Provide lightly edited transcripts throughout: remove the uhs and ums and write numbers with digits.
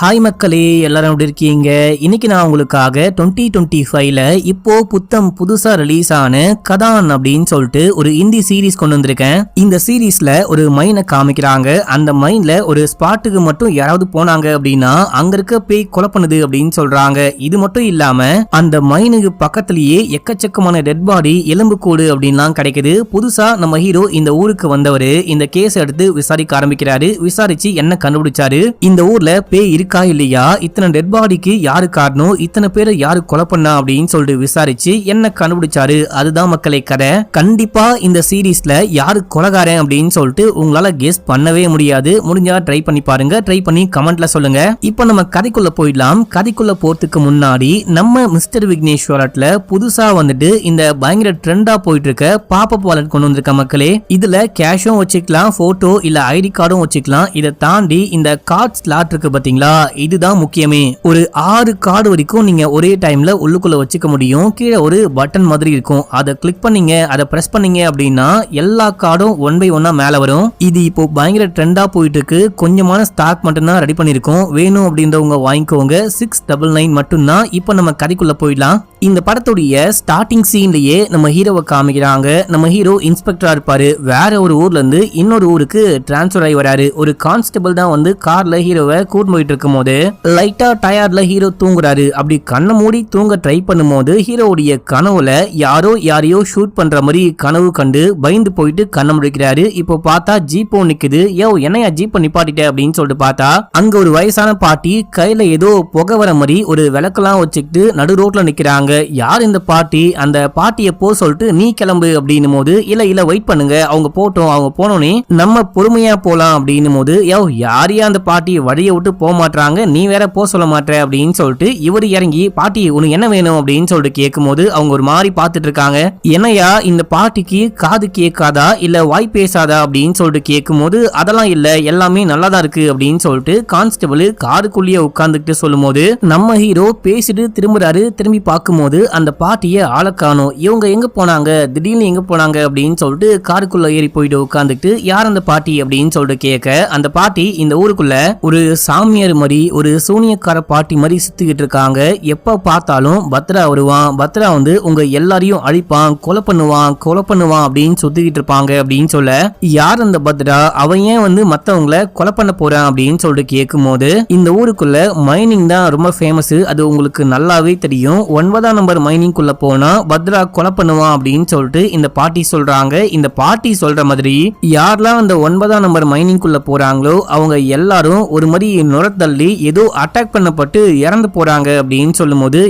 Hi மக்களே, எல்லாரும் எப்படி இருக்கீங்க? இன்னைக்கு நான் உங்களுக்காக 2025ல இப்போ புதுசா ரிலீஸ் ஆன கதான் அப்படின்னு சொல்லிட்டு ஒரு ஹிந்தி சீரீஸ் கொண்டு வந்திருக்கேன். இந்த சீரீஸ்ல ஒரு மைனை காமிக்கிறாங்க. அந்த மைன்ல ஒரு ஸ்பாட்டுக்கு மட்டும் யாராவது போனாங்க அப்படின்னா அங்க இருக்க பேய் கொலை பண்ணுது அப்படின்னு சொல்றாங்க. இது மட்டும் இல்லாம அந்த மைனுக்கு பக்கத்திலேயே எக்கச்சக்கமான டெட் பாடி, எலும்பு கூடு அப்படின்லாம் கிடைக்குது. புதுசா நம்ம ஹீரோ இந்த ஊருக்கு வந்தவரு இந்த கேஸ் எடுத்து விசாரிக்க ஆரம்பிக்கிறாரு. விசாரிச்சு என்ன கண்டுபிடிச்சாரு, இந்த ஊர்ல பேய் இருக்கா இல்லையா, இத்தனை டெட் பாடிக்கு யாரு காரணம், இத்தனை பேரை யாரு கொலை பண்ணா அப்படின்னு சொல்லிட்டு விசாரிச்சு என்ன கண்டுபிடிச்சாரு. அதுதான் மக்களை கதை. கண்டிப்பா இந்த சீரீஸ்ல யாரு கொலைகாரன் அப்படின்னு சொல்லிட்டு உங்களால கெஸ் பண்ணவே முடியாது. முடிஞ்சா ட்ரை பண்ணி பாருங்க. ட்ரை பண்ணி கமெண்ட்ல சொல்லுங்க. இப்போ நம்ம கதைக்குள்ள போயிடலாம். கதைக்குள்ள போறதுக்கு முன்னாடி நம்ம மிஸ்டர் விக்னேஸ்வரட்ல புதுசா வந்துட்டு இந்த பயங்கர ட்ரெண்டா போயிட்டு இருக்க பாப்பப் வாலெட் கொண்டு வந்திருக்க மக்களே. இதுல கேஷும் வச்சுக்கலாம், போட்டோ இல்ல ஐடி கார்டும் வச்சுக்கலாம். இதை தாண்டி இந்த கார்ட் ஸ்லாட் இருக்கு பாத்தீங்களா, இதுதான் முக்கியமே. ஒரு 6 கார்டு வரைக்கும் நீங்க ஒரே டைம்ல உள்ளுக்குள்ள வச்சுக்க முடியும். கீழே ஒரு பட்டன் மாதிரி இருக்கும். அதை கிளிக் பண்ணீங்க, அதை பிரஸ் பண்ணீங்க அப்படின்னா எல்லா கார்டும் 1 by 1 மேல வரும். இது இப்போ பயங்கர ட்ரெண்டா போயிட்டு இருக்கு. கொஞ்சமான ஸ்டாக் மட்டும் தான் ரெடி பண்ணிருக்கோம். வேணும் அப்படின்றவங்க வாங்கிக்கோங்க. 699 மட்டும் தான். இப்போ நம்ம கதைக்குள்ள போயிடலாம். இந்த படத்துடைய ஸ்டார்டிங் சீன்லயே நம்ம ஹீரோவை காமிக்கிறாங்க. நம்ம ஹீரோ இன்ஸ்பெக்டரா இருப்பாரு. வேற ஒரு ஊர்ல இருந்து இன்னொரு ஊருக்கு டிரான்ஸ்பர் ஆகி வராரு. ஒரு கான்ஸ்டபிள் தான் வந்து கார்ல ஹீரோவை கூட்டு போயிட்டு இருக்கும் போது லைட்டா டயர்ட்ல ஹீரோ தூங்குறாரு. அப்படி கண்ணை மூடி தூங்க ட்ரை பண்ணும் போது ஹீரோவுடைய கனவுல யாரையோ ஷூட் பண்ற மாதிரி கனவு கண்டு பயந்து போயிட்டு கண்ணை முடிக்கிறாரு. இப்போ பார்த்தா ஜீப்போ நிக்குது. என்னையா ஜீப்பை நிப்பாட்டிட்ட அப்படின்னு சொல்லிட்டு பார்த்தா அங்க ஒரு வயசான பாட்டி கையில ஏதோ புகை வர மாதிரி ஒரு விளக்கெல்லாம் வச்சுக்கிட்டு நடு ரோட்ல நிக்கிறாங்க. யார் இந்த பாட்டி? அந்த பாட்டியை போ சொல்லிட்டு நீ கிளம்பு அப்படின்னும் போது இல்ல வெயிட் பண்ணுங்க, அவங்க போட்டோம், அவங்க போனோன்னே நம்ம பொறுமையா போலாம் அப்படின்னும் போது யாரையா அந்த பாட்டி வழியை விட்டு போக மாட்டாங்க, நீ வேற போ சொல்ல மாட்டே அப்படின்னு சொல்லிட்டு இவர் இறங்கி பாட்டி உனக்கு என்ன வேணும் அப்படின்னு சொல்லிட்டு கேட்கும் போது அவங்க ஒரு மாதிரி பார்த்துட்டு இருக்காங்க. என்னையா இந்த பாட்டிக்கு காது கேட்காதா இல்ல வாய் பேசாதா அப்படின்னு சொல்லிட்டு கேட்கும் போது அதெல்லாம் இல்ல, எல்லாமே நல்லாதான் இருக்கு அப்படின்னு சொல்லிட்டு கான்ஸ்டபிள் காருக்குள்ளேயே உட்கார்ந்துட்டு சொல்லும் போது நம்ம ஹீரோ பேசிட்டு திரும்புறாரு. திரும்பி பார்க்கும் போது அந்த பாட்டியை ஆளை காணோம். இவங்க எங்க போனாங்க, திடீர்னு எங்க போனாங்க அப்படின்னு சொல்லிட்டு காருக்குள்ள ஏறி போயிட்டு உட்கார்ந்துட்டு யார் அந்த பாட்டி அப்படின்னு சொல்லிட்டு கேட்க அந்த பாட்டி இந்த ஊருக்குள்ள ஒரு சாமியார் மாதிரி ஒரு சூனியக்கார பாட்டி மாதிரி சுத்திக்கிட்டு இருக்காங்க. எப்ப பார்த்தாலும் பத்ரா வருவான், பத்ரா வந்து உங்க எல்லாரையும் அழிப்பான், கொலை பண்ணுவான் அப்படின்னு சுத்திக்கிட்டு இருப்பாங்க அப்படின்னு சொல்ல யார் அந்த பத்ரா, அவன் ஏன் வந்து மத்தவங்களை கொலை பண்ண போறான் அப்படின்னு சொல்லிட்டு கேட்கும் போது இந்த ஊருக்குள்ள மைனிங் தான் ரொம்ப ஃபேமஸ், அது உங்களுக்கு நல்லாவே தெரியும். 9ஆம் நம்பர் மைனிங் குள்ள போனா பத்ரா கொலை பண்ணுவான் அப்படின்னு சொல்லிட்டு இந்த பாட்டி சொல்றாங்க. இந்த பாட்டி சொல்ற மாதிரி யாரெல்லாம் அந்த 9ஆம் நம்பர் மைனிங் குள்ள போறாங்களோ அவங்க எல்லாரும் ஒரு மாதிரி நுரத்தள்ளி ஏதோ அட்டாக் பண்ணப்பட்டு இறந்து போறாங்க அப்படின்னு சொல்லும் போது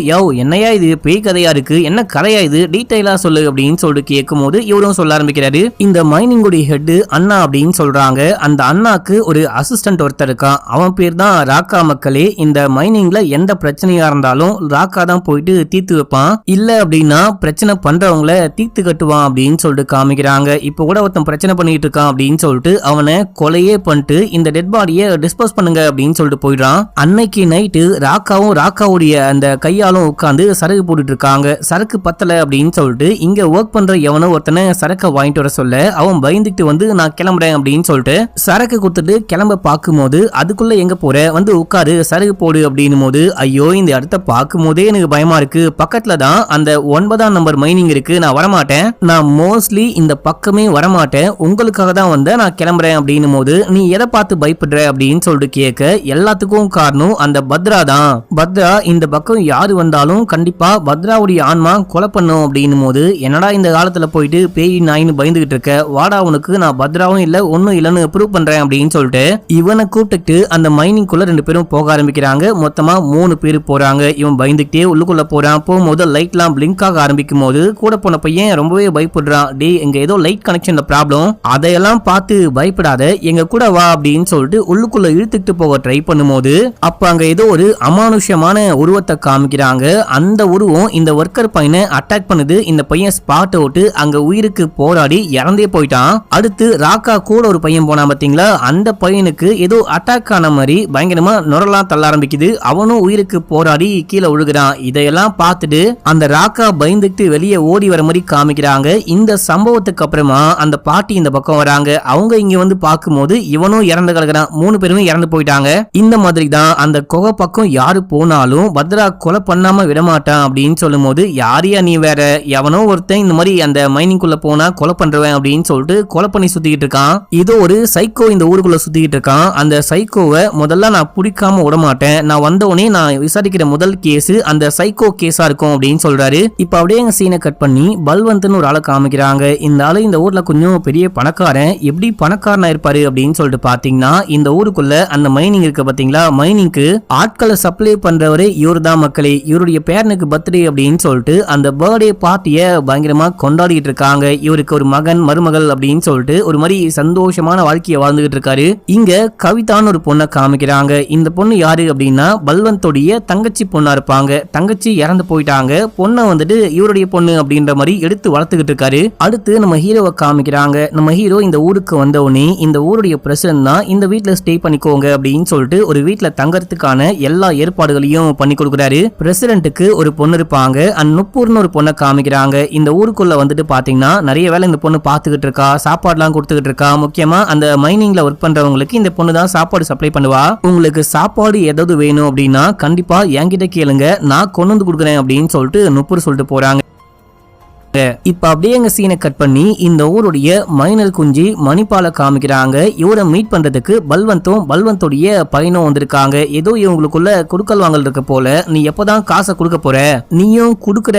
என்னையா இது பேய் கதையா இருக்கு, என்ன கதையா இது, டீடைலா சொல்லு அப்படின்னு சொல்லிட்டு கேட்கும் போது இவரும் சொல்ல ஆரம்பிக்கிறாரு. இந்த மைனிங்குடைய ஹெட் அண்ணா அப்படின்னு சொல்றாங்க. அந்த அண்ணாக்கு ஒரு அசிஸ்டன்ட் ஒருத்தர் இருக்கான். அவன் பேர் தான் ராக்கா. மக்களே, இந்த மைனிங்ல எந்த பிரச்சனையா இருந்தாலும் ராக்கா தான் போயிட்டு தீர்த்து வைப்பான். இல்ல அப்படின்னா பிரச்சனை பண்றவங்கள தீர்த்து கட்டுவான் அப்படின்னு சொல்லிட்டு காமிக்கிறாங்க. இப்ப கூட ஒருத்தன் பிரச்சனை பண்ணிட்டு இருக்கான் அப்படின்னு சொல்லிட்டு அவனை கொலையே பண்ணிட்டு இந்த டெட் பாடியை டிஸ்போஸ் பண்ணுங்க அப்படின்னு சொல்லிட்டு போயிடுறான். அன்னைக்கு நைட்டு ராக்காவும் ராக்காவுடைய அந்த கையாலும் உட்காந்து சரக்கு போட்டுட்டு இருக்காங்க. சரக்கு பத்தல அப்படின்னு சொல்லிட்டு இங்க ஒர்க் பண்ற எவனோ ஒருத்தனை சரக்கை வாங்கிட்டு வர சொல்ல அவன் பயந்துட்டு வந்து நான் கிளம்புறேன் அப்படின்னு சொல்லிட்டு சரக்கு கொடுத்துட்டு கிளம்ப பார்க்கும் போது அதுக்குள்ள எங்க போற, வந்து உட்காரு, சரக்கு போடு அப்படின்னும் போது ஐயோ இந்த இடத்த பார்க்கும் போதே எனக்கு பயமா இருக்கு. பக்கத்துல தான் அந்த 9ஆம் நம்பர் மைனிங் இருக்கு, நான் வரமாட்டேன், நான் மோஸ்ட்லி இந்த பக்கமே வரமாட்டேன், உங்களுக்காக தான் வந்த, நான் கிளம்புறேன் அப்படின்னும் போது நீ எதை பார்த்து பயப்படுற அப்படின்னு சொல்லிட்டு கேட்க எல்லாத்துக்கும் காரணம் அந்த பத்ரா தான். பத்ரா இந்த பக்கம் யாரு வந்தாலும் கண்டிப்பா பத்ராவுடைய ஆன்மா கொலை பண்ணும் அப்படின்னும் போது என்னடா இந்த காலத்துல போயிட்டு பேய் நாயின்னு பயந்துகிட்டு இருக்க, வாடா உனக்கு நான் பத்ராவும் இல்ல ஒன்னும் இல்லன்னு ப்ரூவ் பண்றேன் அப்படின்னு சொல்லிட்டு இவனை கூப்பிட்டு அந்த மைனிங் குள்ள 2 பேரும் போக ஆரம்பிக்கிறாங்க. மொத்தமா 3 பேர் போறாங்க. இவன் பயந்துகிட்டே உள்ளுக்குள்ள போறான். போகும்போது லைட்லாம் பிளிங்க் ஆக ஆரம்பிக்கும் போது கூட போன பையன் ரொம்பவே பயப்படுறான். டே எங்க ஏதோ லைட் கனெக்ஷன்ல ப்ராப்ளம், அதையெல்லாம் பார்த்து பயப்படாத, எங்க கூட வா அப்படின்னு சொல்லிட்டு உள்ளுக்குள்ள இழுத்துட்டு போக ட்ரை பண்ணும்போது அப்ப அங்க ஏதோ ஒரு அமானுஷ்யமான உருவத்தை காமிக்கிறாங்க. அந்த உருவம் இந்த ஒர்க்கர் பையனை அட்டாக் பண்ணுது. இந்த பையன் ஸ்பாட் விட்டு அங்க உயிருக்கு போராடி இறந்தே போயிட்டான். அடுத்து ராக்கா கூட ஒரு பையன் போனா பாத்தீங்களா, அந்த பையனுக்கு ஏதோ அட்டாக் ஆன மாதிரி பயங்கரமா நுரலாம் தள்ள ஆரம்பிக்குது. அவனும் உயிருக்கு போராடி கீழே விழுகிறான். இதையெல்லாம் பார்த்துட்டு அந்த ராக்கா பயந்துட்டு வெளியே ஓடி வர மாதிரி காமிக்கிறாங்க. இந்த சம்பவத்துக்கு அப்புறமா அந்த பாட்டி இந்த பக்கம் வராங்க. அவங்க இங்க வந்து பார்க்கும்போது இவனும் இறந்து கிடக்குறான். 3 பேருமே இறந்து போயிட்டாங்க. இந்த மாதிரி தான் அந்த குகை பக்கம் யாரு போனாலும் பத்ரா கொலை பண்ணாம விடமாட்டான் அப்படின்னு சொல்லும் போது யாரையா நீ வேற எவனோ ஒருத்தன் இந்த மாதிரி அந்த மைனிங் குள்ள போனா கொலை பண்றவன் அப்படின்னு சொல்லிட்டு கொலை பண்ணி சுத்திக்கிட்டு இருக்கான். இதோ ஒரு சைக்கோ இந்த ஊருக்குள்ள சுத்திக்கிட்டு இருக்கான். அந்த சைக்கோவை முதல்ல நான் பிடிக்காம விட மாட்டேன். நான் வந்தவனே நான் விசாரிக்கிற முதல் கேஸ் அந்த சைக்கோ கேஸா இருக்கும் அப்படின்னு சொல்றாரு. இப்ப அப்படியே எங்க சீனை கட் பண்ணி பல்வந்த்னு ஒரு ஆளை காமிக்கிறாங்க. இந்த ஆளு இந்த ஊர்ல கொஞ்சம் பெரிய பணக்காரன். எப்படி பணக்காரனா இருப்பாரு அப்படின்னு சொல்லிட்டு பாத்தீங்கன்னா இந்த ஊருக்குள்ள அந்த மைனிங் இருக்கு பாத்தீங்களா, மைனிங்க்கு ஆட்களை சப்ளை பண்றவரு இவரு தான் மக்களே. இவருடைய பேரனுக்கு பர்த்டே அப்படின்னு சொல்லிட்டு அந்த பர்த்டே பார்ட்டிய பயங்கரமா கொண்டாடிட்டு இருக்காங்க. இவருக்கு ஒரு மகன் மருமகள் அப்படின்னு சொல்லிட்டு ஒரு மாதிரி சந்தோஷமான வாழ்க்கையை வாழ்ந்துகிட்டு இருக்காரு. இங்க கவிதான்னு ஒரு பொண்ணை காமிக்கிறாங்க. இந்த பொண்ணு யாரு அப்படின்னா பல்வந்தோடைய தங்கச்சி பொண்ணா இருப்பாங்க. தங்கச்சி இறந்து போயிட்டாங்க, பொண்ணை வந்துட்டு இவருடைய பொண்ணு அப்படின்ற மாதிரி எடுத்து வளர்த்துக்கிட்டு இருக்காரு. அடுத்து நம்ம ஹீரோவை காமிக்கிறாங்க. நம்ம ஹீரோ இந்த ஊருக்கு வந்தவனே இந்த ஊருடைய பிரசிடன்ட் தான், இந்த வீட்டுல ஸ்டே பண்ணிக்கோங்க அப்படின்னு சொல்லிட்டு ஒரு வீட்டுல தங்கறதுக்கான எல்லா ஏற்பாடுகளையும் பண்ணி கொடுக்குறாரு. பிரசிடென்ட்டுக்கு ஒரு பொண்ணு இருப்பாங்க, நுப்பூர்னு ஒரு பொண்ணை காமிக்கிறாங்க. இந்த ஊருக்குள்ள வந்துட்டு பாத்தீங்கன்னா நிறைய வேலை இந்த பொண்ணு பாத்துக்கிட்டு இருக்கா, சாப்பாடுலாம் கொடுத்துக்கிட்டு இருக்கா. முக்கியமா அந்த மைனிங்ல ஒர்க் பண்றவங்களுக்கு இந்த பொண்ணு தான் சாப்பாடு சப்ளை பண்ணுவா. உங்களுக்கு சாப்பாடு ஏதாவது வேணும் அப்படின்னா கண்டிப்பா என்கிட்ட கேளுங்க, நான் கொண்டு வந்து கொடுக்குறேன் அப்படின்னு சொல்லிட்டு நுப்பூர் சொல்லிட்டு போறாங்க. இப்ப அப்படியே எங்க சீனை கட் பண்ணி இந்த ஊருடைய மைனர் குஞ்சி மணிப்பால காமிக்கிறாங்க. இவரை மீட் பண்றதுக்கு பல்வந்தோடைய பையனும் வந்திருக்காங்க. ஏதோ இவங்களுக்குள்ள குடுக்கல் வாங்கல் இருக்க போல. நீ எப்பதான் காசை கொடுக்க போற, நீயும் குடுக்குற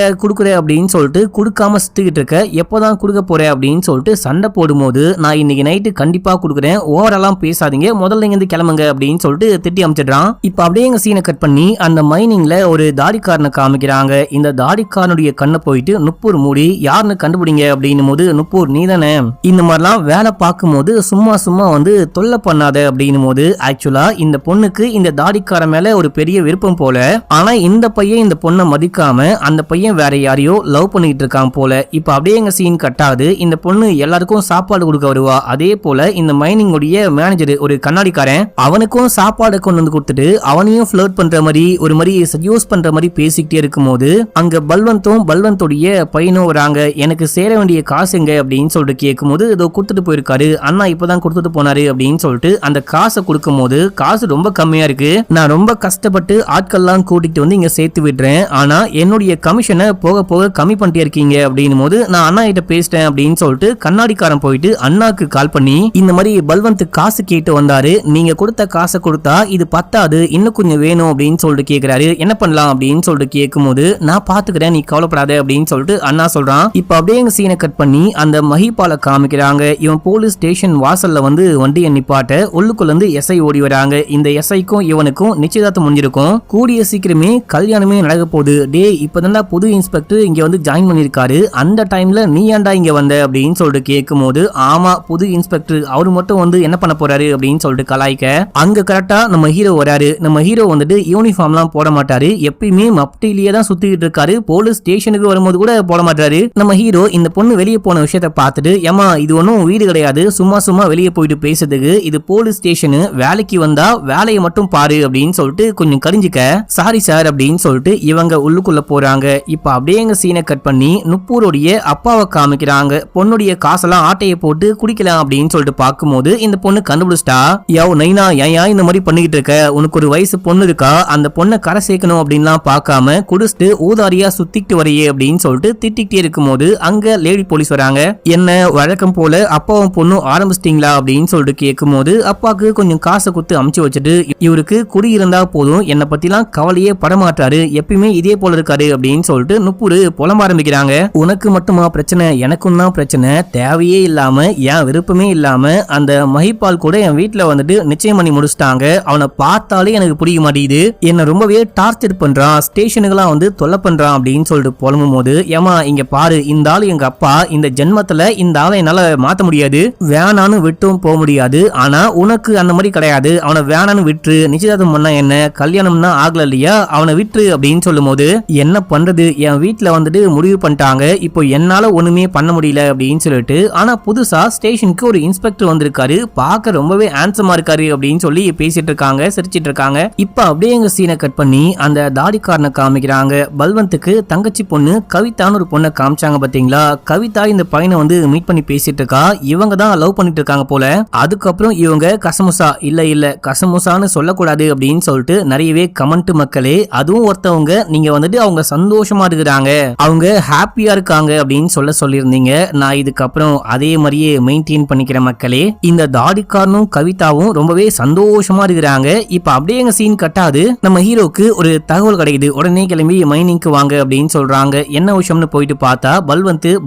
அப்படின்னு சொல்லிட்டு குடுக்காம சுத்திக்கிட்டு இருக்க, எப்பதான் கொடுக்க போற அப்படின்னு சொல்லிட்டு சண்டை போடும்போது நான் இன்னைக்கு நைட்டு கண்டிப்பா கொடுக்குறேன், ஓவரெல்லாம் பேசாதீங்க, முதல்ல இங்க இருந்து கிளம்புங்க அப்படின்னு சொல்லிட்டு திட்டி அமைச்சிடுறான். இப்ப அப்படியே எங்க சீனை கட் பண்ணி அந்த மைனிங்ல ஒரு தாடிக்காரனை காமிக்கிறாங்க. இந்த தாடிக்காரனுடைய கண்ணை போயிட்டு நுப்பூர் மூடி யாருன்னு கண்டுபிடிங்க அப்படின்னும் போது நுப்பூர் நீ தானே, இந்த மாதிரிலாம் வேலை பார்க்கும் போது சும்மா வந்து தொல்லை பண்ணாத அப்படின்னும் போது ஆக்சுவலா இந்த பொண்ணுக்கு இந்த தாடிக்கார மேல ஒரு பெரிய விருப்பம் போல. ஆனா இந்த பையன் இந்த பொண்ணை மதிக்காம அந்த பையன் வேற யாரையோ லவ் பண்ணிட்டு இருக்கான் போல. இப்ப அப்படியே எங்க சீன் கட்டாது. இந்த பொண்ணு எல்லாருக்கும் சாப்பாடு கொடுக்க வருவா. அதே போல இந்த மைனிங் உடைய மேனேஜர் ஒரு கண்ணாடிக்காரன், அவனுக்கும் சாப்பாடு கொண்டு வந்து கொடுத்துட்டு அவனையும் ஃபிளர்ட் பண்ற மாதிரி ஒரு மாதிரி சஜூஸ் பண்ற மாதிரி பேசிக்கிட்டே இருக்கும் போது அங்க பல்வந்தோடைய பையனும் வராங்க. எனக்கு சேர வேண்டிய காசு எங்க அப்படின்னு சொல்லிட்டு கேட்கும்போது ஏதோ கொடுத்துட்டு போயிருக்காரு, அண்ணா இப்பதான் கொடுத்துட்டு போனாரு அப்படின்னு சொல்லிட்டு அந்த காசை கொடுக்கும் போது காசு ரொம்ப கம்மியா இருக்கு, நான் ரொம்ப கஷ்டப்பட்டு ஆட்கள்லாம் கூட்டிட்டு வந்து இங்க சேர்த்து விடுறேன், ஆனா என்னுடைய கமிஷனை போக போக கம்மி பண்ணிட்டே இருக்கீங்க அப்படின்னும் போது நான் அண்ணா கிட்ட பேசிட்டேன் அப்படின்னு சொல்லிட்டு கண்ணாடிக்காரன் போயிட்டு அண்ணாக்கு கால் பண்ணி இந்த மாதிரி பல்வந்த் காசு கேட்டு வந்தாரு, நீங்க கொடுத்த காசை கொடுத்தா இது பத்தாது, இன்னும் கொஞ்சம் வேணும் அப்படின்னு சொல்லிட்டு கேக்குறாரு. என்ன பண்ணலாம் அப்படின்னு சொல்லிட்டு கேட்கும் போது நான் பாத்துக்கிறேன், நீ கவலைப்படாத அப்படின்னு சொல்லிட்டு அண்ணா சொல்றான். இப்ப அப்படியே எங்க சீனை கட் பண்ணி அந்த மஹிபால காமிக்கிறாங்க. இவன் போலீஸ் ஸ்டேஷன் வாசல்ல வந்து வண்டியை நிப்பாட்ட உள்ளுக்குள்ள இருந்து எஸ்ஐ ஓடி வராங்க. இந்த எஸ்ஐக்கும் இவனுக்கும் நிச்சயதார்த்தம் முடிஞ்சிருக்கும், கூடிய சீக்கிரமே கல்யாணமே நடக்க போகுது. டே இப்பதான் புது இன்ஸ்பெக்டர் இங்க வந்து ஜாயின் பண்ணிருக்காரு, அந்த டைம்ல நீ ஏன்டா இங்க வந்த அப்படின்னு சொல்லிட்டு கேட்கும் போது ஆமா புது இன்ஸ்பெக்டர், அவரு மட்டும் வந்து என்ன பண்ண போறாரு அப்படின்னு சொல்லிட்டு கலாய்க்க அங்க கரெக்டா நம்ம ஹீரோ வராரு. நம்ம ஹீரோ வந்துட்டு யூனிஃபார்ம் எல்லாம் போட மாட்டாரு, எப்பயுமே மப்டிலேயே தான் சுத்திட்டு இருக்காரு, போலீஸ் ஸ்டேஷனுக்கு வரும்போது கூட போட மாட்டாரு. நம்ம ஹீரோ இந்த பொண்ணு வெளியே போன விஷயத்த பார்த்துட்டு ஏமா இது ஒன்னும் வீடு கிடையாது, சும்மா வெளியே போயிட்டு பேசுறதுக்கு, இது போலீஸ் ஸ்டேஷனு, வேலைக்கு வந்தா வேலையை மட்டும் பாரு அப்படின்னு சொல்லிட்டு கொஞ்சம் கரிஞ்சுக்க சாரி சார் அப்படின்னு சொல்லிட்டு இவங்க உள்ளுக்குள்ள போறாங்க. இப்ப அப்படியே எங்க சீனை கட் பண்ணி நுப்பூருடைய அப்பாவை காமிக்கிறாங்க. பொண்ணுடைய காசெல்லாம் ஆட்டையை போட்டு குடிக்கலாம் அப்படின்னு சொல்லிட்டு பார்க்கும்போது இந்த பொண்ணு கண்டுபிடிச்சிட்டா, யோ நைனா ஏன் இந்த மாதிரி பண்ணிக்கிட்டு இருக்க, உனக்கு ஒரு வயசு பொண்ணு இருக்கா, அந்த பொண்ணை கரை சேர்க்கணும் அப்படின்லாம் பார்க்காம குடிச்சிட்டு ஊதாரியா சுத்திட்டு வரையே அப்படின்னு சொல்லிட்டு திட்டிகிட்டே இருக்கும்போது அங்க லேடி போலீஸ் வராங்க. என்ன வழக்கம் போல அப்பாவும் பொண்ணும் ஆரம்பிச்சிட்டீங்களா அப்படின்னு சொல்லிட்டு கேட்கும் போது அப்பாவுக்கு கொஞ்சம் காசை கொடுத்து அமுச்சு வச்சுட்டு இவருக்கு குடி இருந்தா போதும், என்னை பத்திலாம் கவலையே படமாட்டாரு, எப்பயுமே இதே போல இருக்காரு அப்படின்னு சொல்லிட்டு நுப்பூரு புலம்ப ஆரம்பிக்கிறாங்க. உனக்கு மட்டுமா பிரச்சனை, எனக்கும் தான் பிரச்சனை, தேவையே இல்லாம என் விருப்பமே இல்லாம அந்த மஹிபால் கூட என் வீட்டுல வந்துட்டு நிச்சயம் பண்ணி முடிச்சிட்டாங்க, அவனை பார்த்தாலே எனக்கு பிடிக்க மாட்டேங்குது, என்ன ரொம்பவே டார்ச்சர் பண்றான், ஸ்டேஷனுக்கெல்லாம் வந்து தொல்லை பண்றான் அப்படின்னு சொல்லிட்டு புலம்பும் போது ஏமா இங்க பாரு, இந்த ஆளு எங்க அப்பா, இந்த ஜென்மத்துல இந்த ஆளை என்னால மாத்த முடியாது, வேணான்னு விட்டும் போக முடியாது, ஆனா உனக்கு அந்த மாதிரி கிடையாது, அவனை வேணான்னு விட்டு நிச்சயதார்த்தம் பண்ணா என்ன, கல்யாணம்னா ஆகல இல்லையா, அவனை விட்டு அப்படின்னு சொல்லும் போது என்ன பண்றது, என் வீட்டுல வந்துட்டு முடிவு பண்ணிட்டாங்க, இப்போ என்னால ஒண்ணுமே பண்ண முடியல அப்படின்னு சொல்லிட்டு, ஆனா புதுசா ஸ்டேஷனுக்கு ஒரு இன்ஸ்பெக்டர் வந்திருக்காரு, பார்க்க ரொம்பவே ஹேண்ட்ஸமா இருக்காரு அப்படின்னு சொல்லி பேசிட்டு இருக்காங்க, சிரிச்சிட்டு இருக்காங்க. இப்ப அப்படியே எங்க சீனை கட் பண்ணி அந்த தாடிக்காரனை காமிக்கிறாங்க. பல்வந்துக்கு தங்கச்சி பொண்ணு கவிதான்னு ஒரு பொண்ணை காமிச்சாங்க பாத்தீங்களா, கவிதா இந்த பையனை வந்து மீட் பண்ணி பேசிட்டு இருக்கா. இவங்க தான் லவ் பண்ணிட்டு இருக்காங்க போல. அதுக்கப்புறம் இவங்க கசமுசா இல்ல கசமுசான்னு சொல்லக்கூடாது அப்படின்னு சொல்லிட்டு நிறையவே கமெண்ட் மக்களே. அதுவும் ஒருத்தவங்க நீங்க வந்துட்டு அவங்க சந்தோஷமா இருக்கிறாங்க, அவங்க ஹாப்பியா இருக்காங்க அப்படின்னு சொல்லியிருந்தீங்க. நான் இதுக்கப்புறம் அதே மாதிரியே மெயின்டைன் பண்ணிக்கிற மக்களே. இந்த தாடிக்காரனும் கவிதாவும் ரொம்பவே சந்தோஷமா இருக்கிறாங்க. இப்ப அப்படியே எங்க சீன் கட்டாது. நம்ம ஹீரோக்கு ஒரு தகவல் கிடைக்குது. உடனே கிளம்பி மைனிங்க்கு வாங்க அப்படின்னு சொல்றாங்க. என்ன விஷயம்னு போயிட்டு பார்த்தா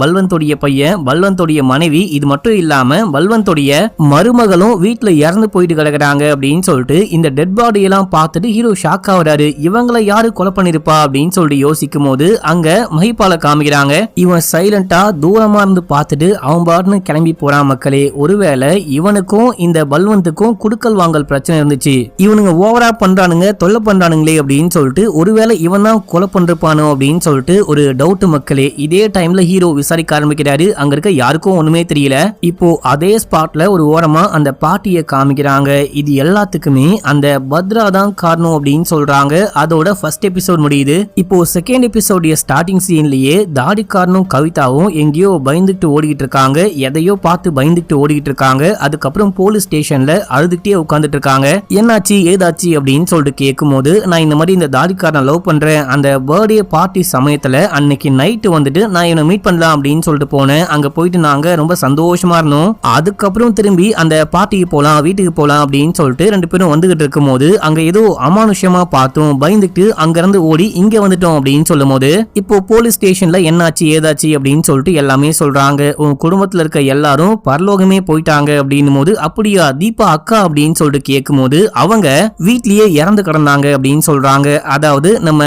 பல்வந்தோடைய பையன், பல்வந்தோடைய மனைவி, இது மட்டும் இல்லாம பல்வந்தோடைய மருமகளும் வீட்டுல இறந்து போயிட்டு கிடக்குறாங்க அப்படின்னு சொல்லிட்டு இந்த டெட் பாடி எல்லாம் பார்த்துட்டு ஹீரோ ஷாக் ஆகுறாரு. இவங்களை யாரு கொலை பண்ணிருப்பா அப்படின்னு சொல்லிட்டு யோசிக்கும் போது அங்க மஹிபால காமிக்கிறாங்க. இவன் சைலண்டா தூரமா இருந்து பார்த்துட்டு அவன் பாட்டுன்னு கிளம்பி போறான் மக்களே. ஒருவேளை இவனுக்கும் இந்த பல்வந்துக்கும் குடுக்கல் வாங்கல் பிரச்சனை இருந்துச்சு. இவனுங்க ஓவரா பண்றானுங்க, தொல்லை பண்றானுங்களே அப்படின்னு சொல்லிட்டு ஒருவேளை இவன் தான் கொலை பண்றானோ அப்படின்னு சொல்லிட்டு ஒரு டவுட் மக்களே. இதே டைம்ல ஹீரோ விசாரிக்க ஆரம்பிக்கிறாரு. அங்க இருக்க யாருக்கும் ஒண்ணுமே தெரியல. இப்போ அதே ஸ்பாட்ல ஒரு ஓரமா அந்த பாட்டியை காமிக்கிறாங்க. இது எல்லாத்துக்குமே அந்த பத்ரா தான் காரணம் அப்படின்னு சொல்றாங்க. அதோட ஃபர்ஸ்ட் எபிசோட் முடியுது. இப்போ செகண்ட் எபிசோடைய ஸ்டார்டிங் சீன்லயே தாடிக்காரனும் கவிதாவும் எங்கேயோ பயந்துட்டு ஓடிக்கிட்டு இருக்காங்க. எதையோ பார்த்து பயந்துட்டு ஓடிக்கிட்டு இருக்காங்க. அதுக்கப்புறம் போலீஸ் ஸ்டேஷன்ல அழுதுகிட்டே உட்கார்ந்துட்டு இருக்காங்க. என்னாச்சு ஏதாச்சு அப்படின்னு சொல்லிட்டு கேட்கும் போது, நான் இந்த மாதிரி இந்த தாடிக்காரனை லவ் பண்றேன். அந்த பர்த்டே பார்ட்டி சமயத்துல அன்னைக்கு நைட்டு வந்துட்டு நான் இவனை மீட் பண்ணலாம் அப்படின்னு சொல்லிட்டு போனேன். அங்க போயிட்டு நாங்க ரொம்ப சந்தோஷமா இருந்தோம். அதுக்கப்புறம் திரும்பி அந்த பார்ட்டிக்கு போலாம், வீட்டுக்கு போலாம் அப்படின்னு சொல்லிட்டு ரெண்டு பேரும் வந்துகிட்டு இருக்கும் போது அங்க ஏதோ அமானுஷ்யமா பார்த்தோம். பயந்துட்டு அங்க இருந்து ஓடி இங்க வந்துட்டோம் அப்படின்னு சொல்லும் போது, இப்போ போலீஸ் ஸ்டேஷன்ல என்னாச்சு ஏதாச்சு அப்படின்னு சொல்லிட்டு எல்லாமே சொல்றாங்க. உன் குடும்பத்துல இருக்க எல்லாரும் பரலோகமே போயிட்டாங்க அப்படின்னும் போது, அப்படியா தீபா அக்கா அப்படின்னு சொல்லிட்டு கேட்கும் போது, அவங்க வீட்லயே இறந்து கிடந்தாங்க அப்படின்னு சொல்றாங்க. அதாவது நம்ம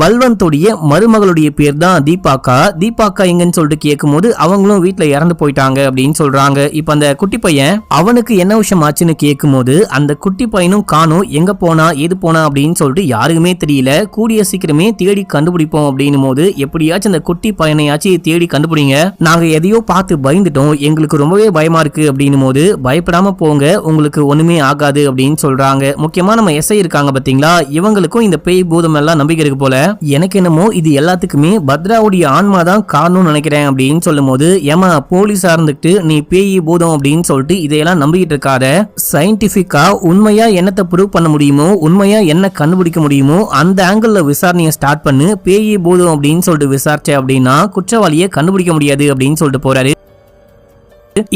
பல்வந்தோடைய மருமகளுடைய பேர் தான் தீபாக்கா. தீபாக்கா எங்கன்னு சொல்லிட்டு கேட்கும் போது அவங்களும் வீட்டுல இறந்து போயிட்டாங்க அப்படின்னு சொல்றாங்க. இப்ப அந்த குட்டி பையன் அவனுக்கு என்ன விஷயம் ஆச்சுன்னு கேட்கும் போது அந்த குட்டி பையனும் காணும், எங்க போனா எது போனா அப்படின்னு சொல்லிட்டு யாருக்குமே தெரியல. கூடிய சீக்கிரமே தேடி கண்டுபிடிப்போம் அப்படின்னும் போது, எப்படியாச்சும் அந்த குட்டி பையனையாச்சும் தேடி கண்டுபிடிங்க, நாங்க எதையோ பார்த்து பயந்துட்டோம், எங்களுக்கு ரொம்பவே பயமா இருக்கு அப்படின்னும் போது, பயப்படாம போங்க, உங்களுக்கு ஒண்ணுமே ஆகாது அப்படின்னு சொல்றாங்க. முக்கியமா நம்ம எஸ்ஐ இருக்காங்க பாத்தீங்களா, இவங்களுக்கும் இந்த பேய் பூதம் எல்லாம் நம்பிக்கை இருக்கு போல. எனக்கு என்னமோ இது எல்லாத்துக்குமே பத்ராவுடைய ஆன்மா தான் காரணம்னு நினைக்கிறேன் அப்படின்னு சொல்லும் போது, ஏமா போலீஸா இருந்துட்டு நீ பேய் பூதம் அப்படின்னு சொல்லிட்டு இதையெல்லாம் நம்பிக்கிட்டு இருக்காத. சயின்டிபிக்கா உண்மையா என்னத்தை ப்ரூவ் பண்ண முடியுமோ, உண்மையா என்ன கண்டுபிடிக்க முடியுமோ அந்த ஆங்கிள் விசாரணையை ஸ்டார்ட் பண்ணு. பேய் பூதம் அப்படின்னு சொல்லிட்டு விசாரிச்ச அப்படின்னா குற்றவாளியை கண்டுபிடிக்க முடியாது அப்படின்னு சொல்லிட்டு போறாரு.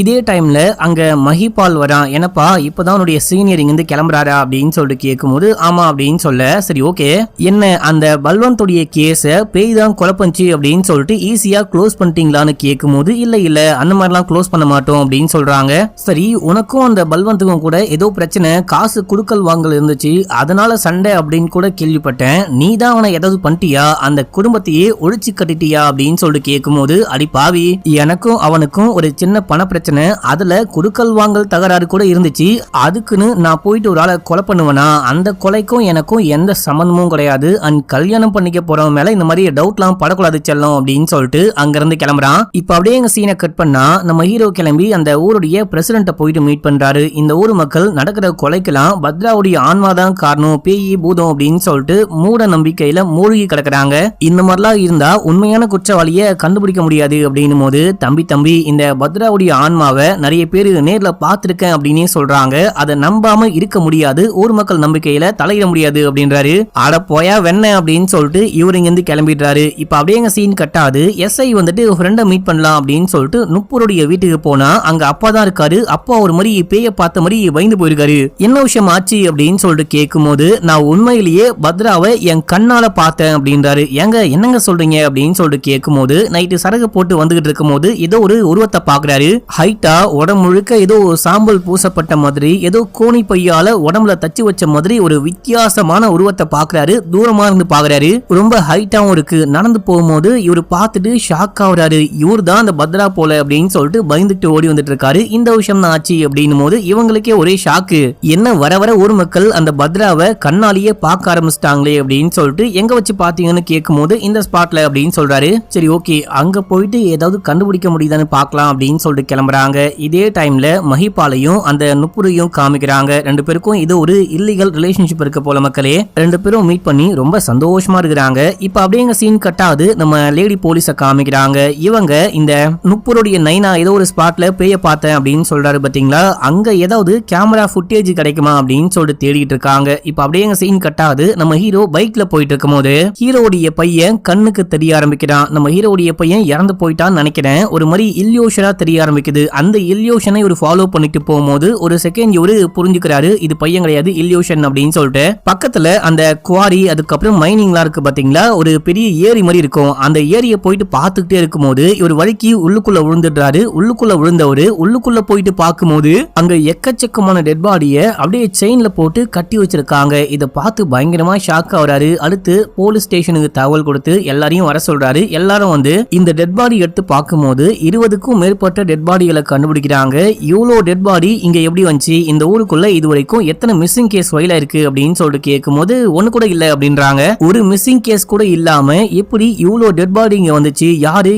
இதே டைம்ல அங்க மஹிபால் வரான். என்னப்பா இப்பதான் உன்னுடைய சீனியர் இங்கிருந்து கிளம்புறாரா அப்படின்னு சொல்லிட்டு கேட்கும்போது, ஆமா அப்படின்னு சொல்ல, சரி ஓகே, என்ன அந்த பல்வந்தோடைய கேஸ பேய் தான் கொலை பண்ணுச்சு அப்படின்னு சொல்லிட்டு ஈஸியா க்ளோஸ் பண்ணிட்டீங்களான்னு கேட்கும்போது, இல்ல அந்த மாதிரிலாம் க்ளோஸ் பண்ண மாட்டோம் அப்படின்னு சொல்றாங்க. சரி, உனக்கும் அந்த பல்வந்துக்கும் கூட ஏதோ பிரச்சனை, காசு குடுக்கல் வாங்கல் இருந்துச்சு, அதனால சண்டை அப்படின்னு கூட கேள்விப்பட்டேன். நீ தான் அவனை ஏதாவது பண்ணிட்டியா, அந்த குடும்பத்தையே ஒழிச்சு கட்டிட்டியா அப்படின்னு சொல்லிட்டு கேட்கும்போது, அடி பாவி, எனக்கும் அவனுக்கும் ஒரு சின்ன பண பிரச்சனை, அதுல குடுக்கல் வாங்கல் தகராறு கூட இருந்துச்சு, அதுக்குன்னு நான் போயிட்டு ஒரு ஆளை கொலை பண்ணுவேனா, அந்த கொலைக்கும் எனக்கும் எந்த சம்பந்தமும் கிடையாது, அண்ட் கல்யாணம் பண்ணிக்க போறவன் மேல இந்த மாதிரி டவுட்லாம் படக்கூடாது செல்லம் அப்படின்னு சொல்லிட்டு அங்க இருந்து கிளம்புறான். இப்ப அப்படியே எங்க சீனை கட் பண்ணா நம்ம ஹீரோ கிளம்பி அந்த ஊருடைய பிரசிடென்ட்டை போயிட்டு மீட் பண்றாரு. இந்த ஊர் மக்கள் நடக்கிற கொலைக்கெல்லாம் பத்ராவுடைய ஆன்மாதான் காரணம், பேய் பூதம் அப்படின்னு சொல்லிட்டு மூட நம்பிக்கையில மூழ்கி கிடக்குறாங்க. இந்த மாதிரிலாம் இருந்தா உண்மையான குற்றவாளியை கண்டுபிடிக்க முடியாது அப்படின்னும் போது, தம்பி இந்த பத்ராவுடைய ஆன்மாவை நிறைய பேர் நேர்ல பார்த்திருக்கேன் அப்படின்னே சொல்றாங்க, அதை நம்பாம இருக்க முடியாது, ஊர் மக்கள் நம்பிக்கையில தலையிட முடியாது அப்படின்றாரு. அட போயா வெண்ண அப்படின்னு சொல்லிட்டு இவரு இங்கிருந்து கிளம்பிடுறாரு. இப்ப அப்படியே எங்க சீன் கட்டாது. எஸ்ஐ வந்துட்டு ஃப்ரெண்டை மீட் பண்ணலாம் அப்படின்னு சொல்லிட்டு நுப்பூருடைய வீட்டுக்கு போனா அங்க அப்பா தான் இருக்காரு. அப்பா ஒரு மாதிரி பேய பார்த்த மாதிரி பயந்து போயிருக்காரு. என்ன விஷயம் ஆச்சு அப்படின்னு சொல்லிட்டு கேட்கும் போது, நான் உண்மையிலேயே பத்ராவை என் கண்ணால பார்த்தேன் அப்படின்றாரு. ஏங்க என்னங்க சொல்றீங்க அப்படின்னு சொல்லிட்டு கேட்கும் போது, நைட்டு சரகு போட்டு வந்துகிட்டு இருக்கும் போது ஏதோ ஒரு உருவத்தை பாக்குறாரு. ஹைட்டா உடம்பு முழுக்க ஏதோ சாம்பல் பூசப்பட்ட மாதிரி, ஏதோ கோணி பையால உடம்புல தச்சு வச்ச மாதிரி ஒரு வித்தியாசமான உருவத்தை பாக்குறாரு. தூரமா இருந்து பாக்குறாரு. ரொம்ப ஹைட்டாவும் இருக்கு. நடந்து போகும்போது இவரு பார்த்துட்டு ஷாக் ஆகுறாரு. இவர் தான் அந்த பத்ரா போல அப்படின்னு சொல்லிட்டு பயந்துட்டு ஓடி வந்துட்டு இருக்காரு. இந்த விஷயம் தான் ஆச்சு அப்படின்னும் போது இவங்களுக்கே ஒரே ஷாக்கு. என்ன வர வர ஊர் மக்கள் அந்த பத்ராவை கண்ணாலேயே பார்க்க ஆரம்பிச்சிட்டாங்களே அப்படின்னு சொல்லிட்டு, எங்க வச்சு பாத்தீங்கன்னு கேட்கும் போது இந்த ஸ்பாட்ல அப்படின்னு சொல்றாரு. சரி ஓகே, அங்க போயிட்டு ஏதாவது கண்டுபிடிக்க முடியுதான்னு பாக்கலாம் அப்படின்னு சொல்லிட்டு கிளம்புறாங்க. இதே டைம்ல மஹிபாலையும் அந்த நுப்புரையும் காமிக்கிறாங்க. ரெண்டு பேருக்கும் இது ஒரு இல்லீகல் ரிலேஷன்ஷிப் இருக்க போல மக்களே. ரெண்டு பேரும் மீட் பண்ணி ரொம்ப சந்தோஷமா இருக்கிறாங்க. இப்ப அப்படியே சீன் கட்டாது நம்ம லேடி போலீஸ காமிக்கிறாங்க. இவங்க இந்த நுப்புருடைய நைனா ஏதோ ஒரு ஸ்பாட்ல பேய பார்த்தேன் அப்படின்னு சொல்றாரு பாத்தீங்களா, அங்க ஏதாவது கேமரா ஃபுட்டேஜ் கிடைக்குமா அப்படின்னு சொல்லிட்டு தேடிட்டு இருக்காங்க. இப்ப அப்படியே சீன் கட்டாது நம்ம ஹீரோ பைக்ல போயிட்டு இருக்கும் போது ஹீரோடைய பையன் கண்ணுக்கு தெரிய ஆரம்பிக்கிறான். நம்ம ஹீரோடைய பையன் இறந்து போயிட்டான்னு நினைக்கிறேன். ஒரு மாதிரி இல்யூஷனா தெரிய ஆரம்பிக்குது. அந்த இல்யூஷனை ஒரு ஃபாலோ பண்ணிட்டு போகும்போது ஒரு செகண்ட் ஒரு புரிஞ்சுக்கிறாரு இது பையன் கிடையாது இல்யூஷன் அப்படின்னு சொல்லிட்டு. பக்கத்துல அந்த குவாரி அதுக்கப்புறம் மைனிங்லாம் இருக்கு பாத்தீங்களா, ஒரு பெரிய ஏரி மாதிரி இருக்கும். அந்த ஏரியை போயிட்டு பார்த்துக்கிட்டே இருக்கும் போது இவர் வழிக்கு உள்ளுக்குள்ள விழுந்துடுறாரு. உள்ளுக்குள்ள விழுந்தவரு உள்ளுக்குள்ள போயிட்டு பார்க்கும்போது அங்க எக்கச்சக்கமான டெட் பாடியை அப்படியே செயின்ல போட்டு கட்டி வச்சிருக்காங்க. இதை பார்த்து பயங்கரமா ஷாக் ஆகுறாரு. அடுத்து போலீஸ் ஸ்டேஷனுக்கு தகவல் கொடுத்து எல்லாரையும் வர சொல்றாரு. எல்லாரும் வந்து இந்த டெட் பாடி எடுத்து பார்க்கும்போது 20க்கும் மேற்பட்ட டெட் பாடிகளை கண்டுபிடிக்கிறாங்க. இவ்வளோ டெட் பாடி இங்க எப்படி வந்துச்சு, இந்த ஊருக்குள்ள இது வரைக்கும் எத்தனை மிஸ்ஸிங் கேஸ் ஃபைலா இருக்கு அப்படின்னு சொல்லிட்டு கேட்கும்போது ஒண்ணு கூட இல்ல அப்படின்றாங்க. ஒரு மிஸ்ஸிங் கேஸ் கூட இல்லாம எப்படி இவ்வளோ டெட் பாடி இங்க வந்துச்சு,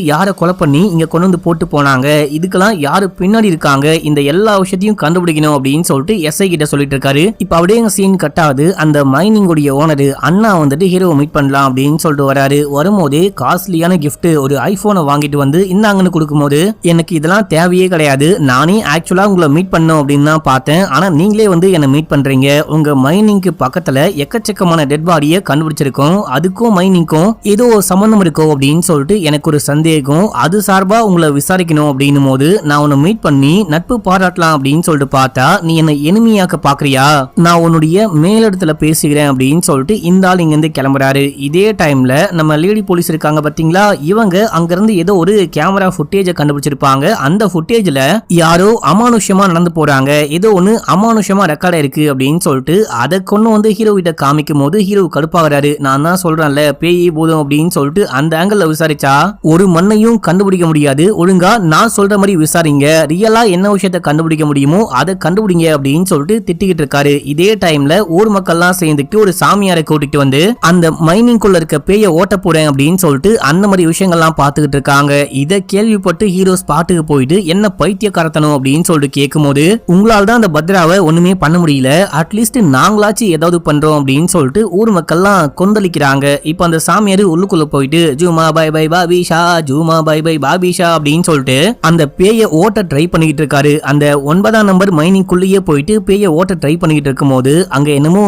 யாரை கொலை பண்ணி இங்க கொண்டு வந்து போட்டு போனாங்க, இதுக்கெல்லாம் யாரு பின்னாடி இருக்காங்க, இந்த எல்லா விஷயத்தையும் கண்டுபிடிக்கணும் அப்படின்னு சொல்லிட்டு எஸ்ஐ கிட்ட சொல்லிட்டு இருக்காரு. இப்ப அப்படியே சீன் கட்டாது அந்த மைனிங் உடைய ஓனர் அண்ணா வந்துட்டு ஹீரோவை மீட் பண்ணலாம் அப்படின்னு சொல்லிட்டு வராரு. வரும்போதே காஸ்ட்லியான கிஃப்ட் ஒரு ஐபோனை வாங்கிட்டு வந்து இந்தாங்கன்னு கொடுக்கும்போது எனக்கு இதெல்லாம் தேவையே கிடையாது, நானே ஆக்சுவலா உங்களை மீட் பண்ணணும் அப்படின்னு தான் பார்த்தேன், ஆனா நீங்களே வந்து என்ன மீட் பண்றீங்க, உங்க மைனிங்க்கு பக்கத்துல எக்கச்சக்கமான டெட் பாடியை கண்டுபிடிச்சிருக்கோம், அதுக்கும் மைனிங்க்கும் ஏதோ சம்பந்தம் இருக்கும் அப்படின்னு சொல்லிட்டு எனக்கு ஒரு சந்தேகம், அது சார்பா உங்களை விசாரிக்கணும் அப்படின்னும் போது நான் உன்னை மீட் பண்ணி நட்பு பாராட்டலாம் அப்படின்னு சொல்லிட்டு பார்த்தா நீ என்ன எனிமியாக்க பாக்குறியா, நான் உன்னுடைய மேலிடத்துல பேசுகிறேன் அப்படின்னு சொல்லிட்டு இந்த ஆள் இங்க இருந்து கிளம்புறாரு. இதே டைம்ல நம்ம லேடி போலீஸ் இருக்காங்க பாத்தீங்களா, இவங்க அங்கிருந்து ஏதோ ஒரு கேமரா ஃபுட்டேஜை கண்டுபிடிச்சிருப்பாங்க. அந்த ஃபுட்டேஜ்ல யாரோ அமானுஷமா நடந்து போறாங்க, ஏதோ ஒண்ணு அமானுஷமா ரெக்கார்ட் இருக்கு அப்படின்னு சொல்லிட்டு அதை கொண்டு வந்து ஹீரோ கிட்ட காமிக்கும் போது ஹீரோ கடுப்பாகிறாரு. நான் தான் சொல்றேன்ல பேய் போதும் அப்படின்னு சொல்லிட்டு அந்த ஆங்கிள் விசாரிச்சா ஒரு மண்ணையும் கண்டுபிடிக்க முடியாது, ஒழுங்கா நான் சொல்ற மாதிரி விசாரிங்க, ரியலா என்ன விஷயத்தை கண்டுபிடிக்க முடியுமோ அதை கண்டுபிடிங்க அப்படின்னு சொல்லிட்டு திட்டிக்கிட்டு இருக்காரு. இதே டைம்ல ஊர் மக்கள்லாம் சேர்ந்துட்டு ஒரு சாமியாரை கூட்டிட்டு வந்து அந்த மைனிங் குள்ள இருக்க பேய ஓட்ட போறேன் அப்படின்னு சொல்லிட்டு அந்த மாதிரி விஷயங்கள்லாம் பார்த்துக்கிட்டு இருக்காங்க. இதை கேள்விப்பட்டு ஹீரோ ஸ்பாட்டுக்கு போயிட்டு என்ன பைத்தியக்காரத்தனம் அப்படின்னு சொல்லிட்டு கேட்கும்போது உங்களால தான் அந்த பத்ராவை ஒண்ணுமே பண்ண முடியல, அட்லீஸ்ட் நாங்களாச்சும் ஏதாவது பண்றோம் அப்படின்னு சொல்லிட்டு ஊர் மக்கள்லாம் கொந்தளிக்கிறாங்க. இப்ப அந்த சாமியார் உள்ளுக்குள்ள போயிட்டு ஜூமா பை பை பாபிஷா ஜூமா பை பை பாபிஷா அப்படின்னு சொல்லிட்டு அந்த பேய ஓட்ட ட்ரை பண்ணிக்கிட்டு இருக்காரு. அந்த 9ஆம் நம்பர் மைனிங் குள்ளேயே போயிட்டு பேய ஓட்ட ட்ரை பண்ணிக்கிட்டு இருக்கும் போது அங்க என்னமோ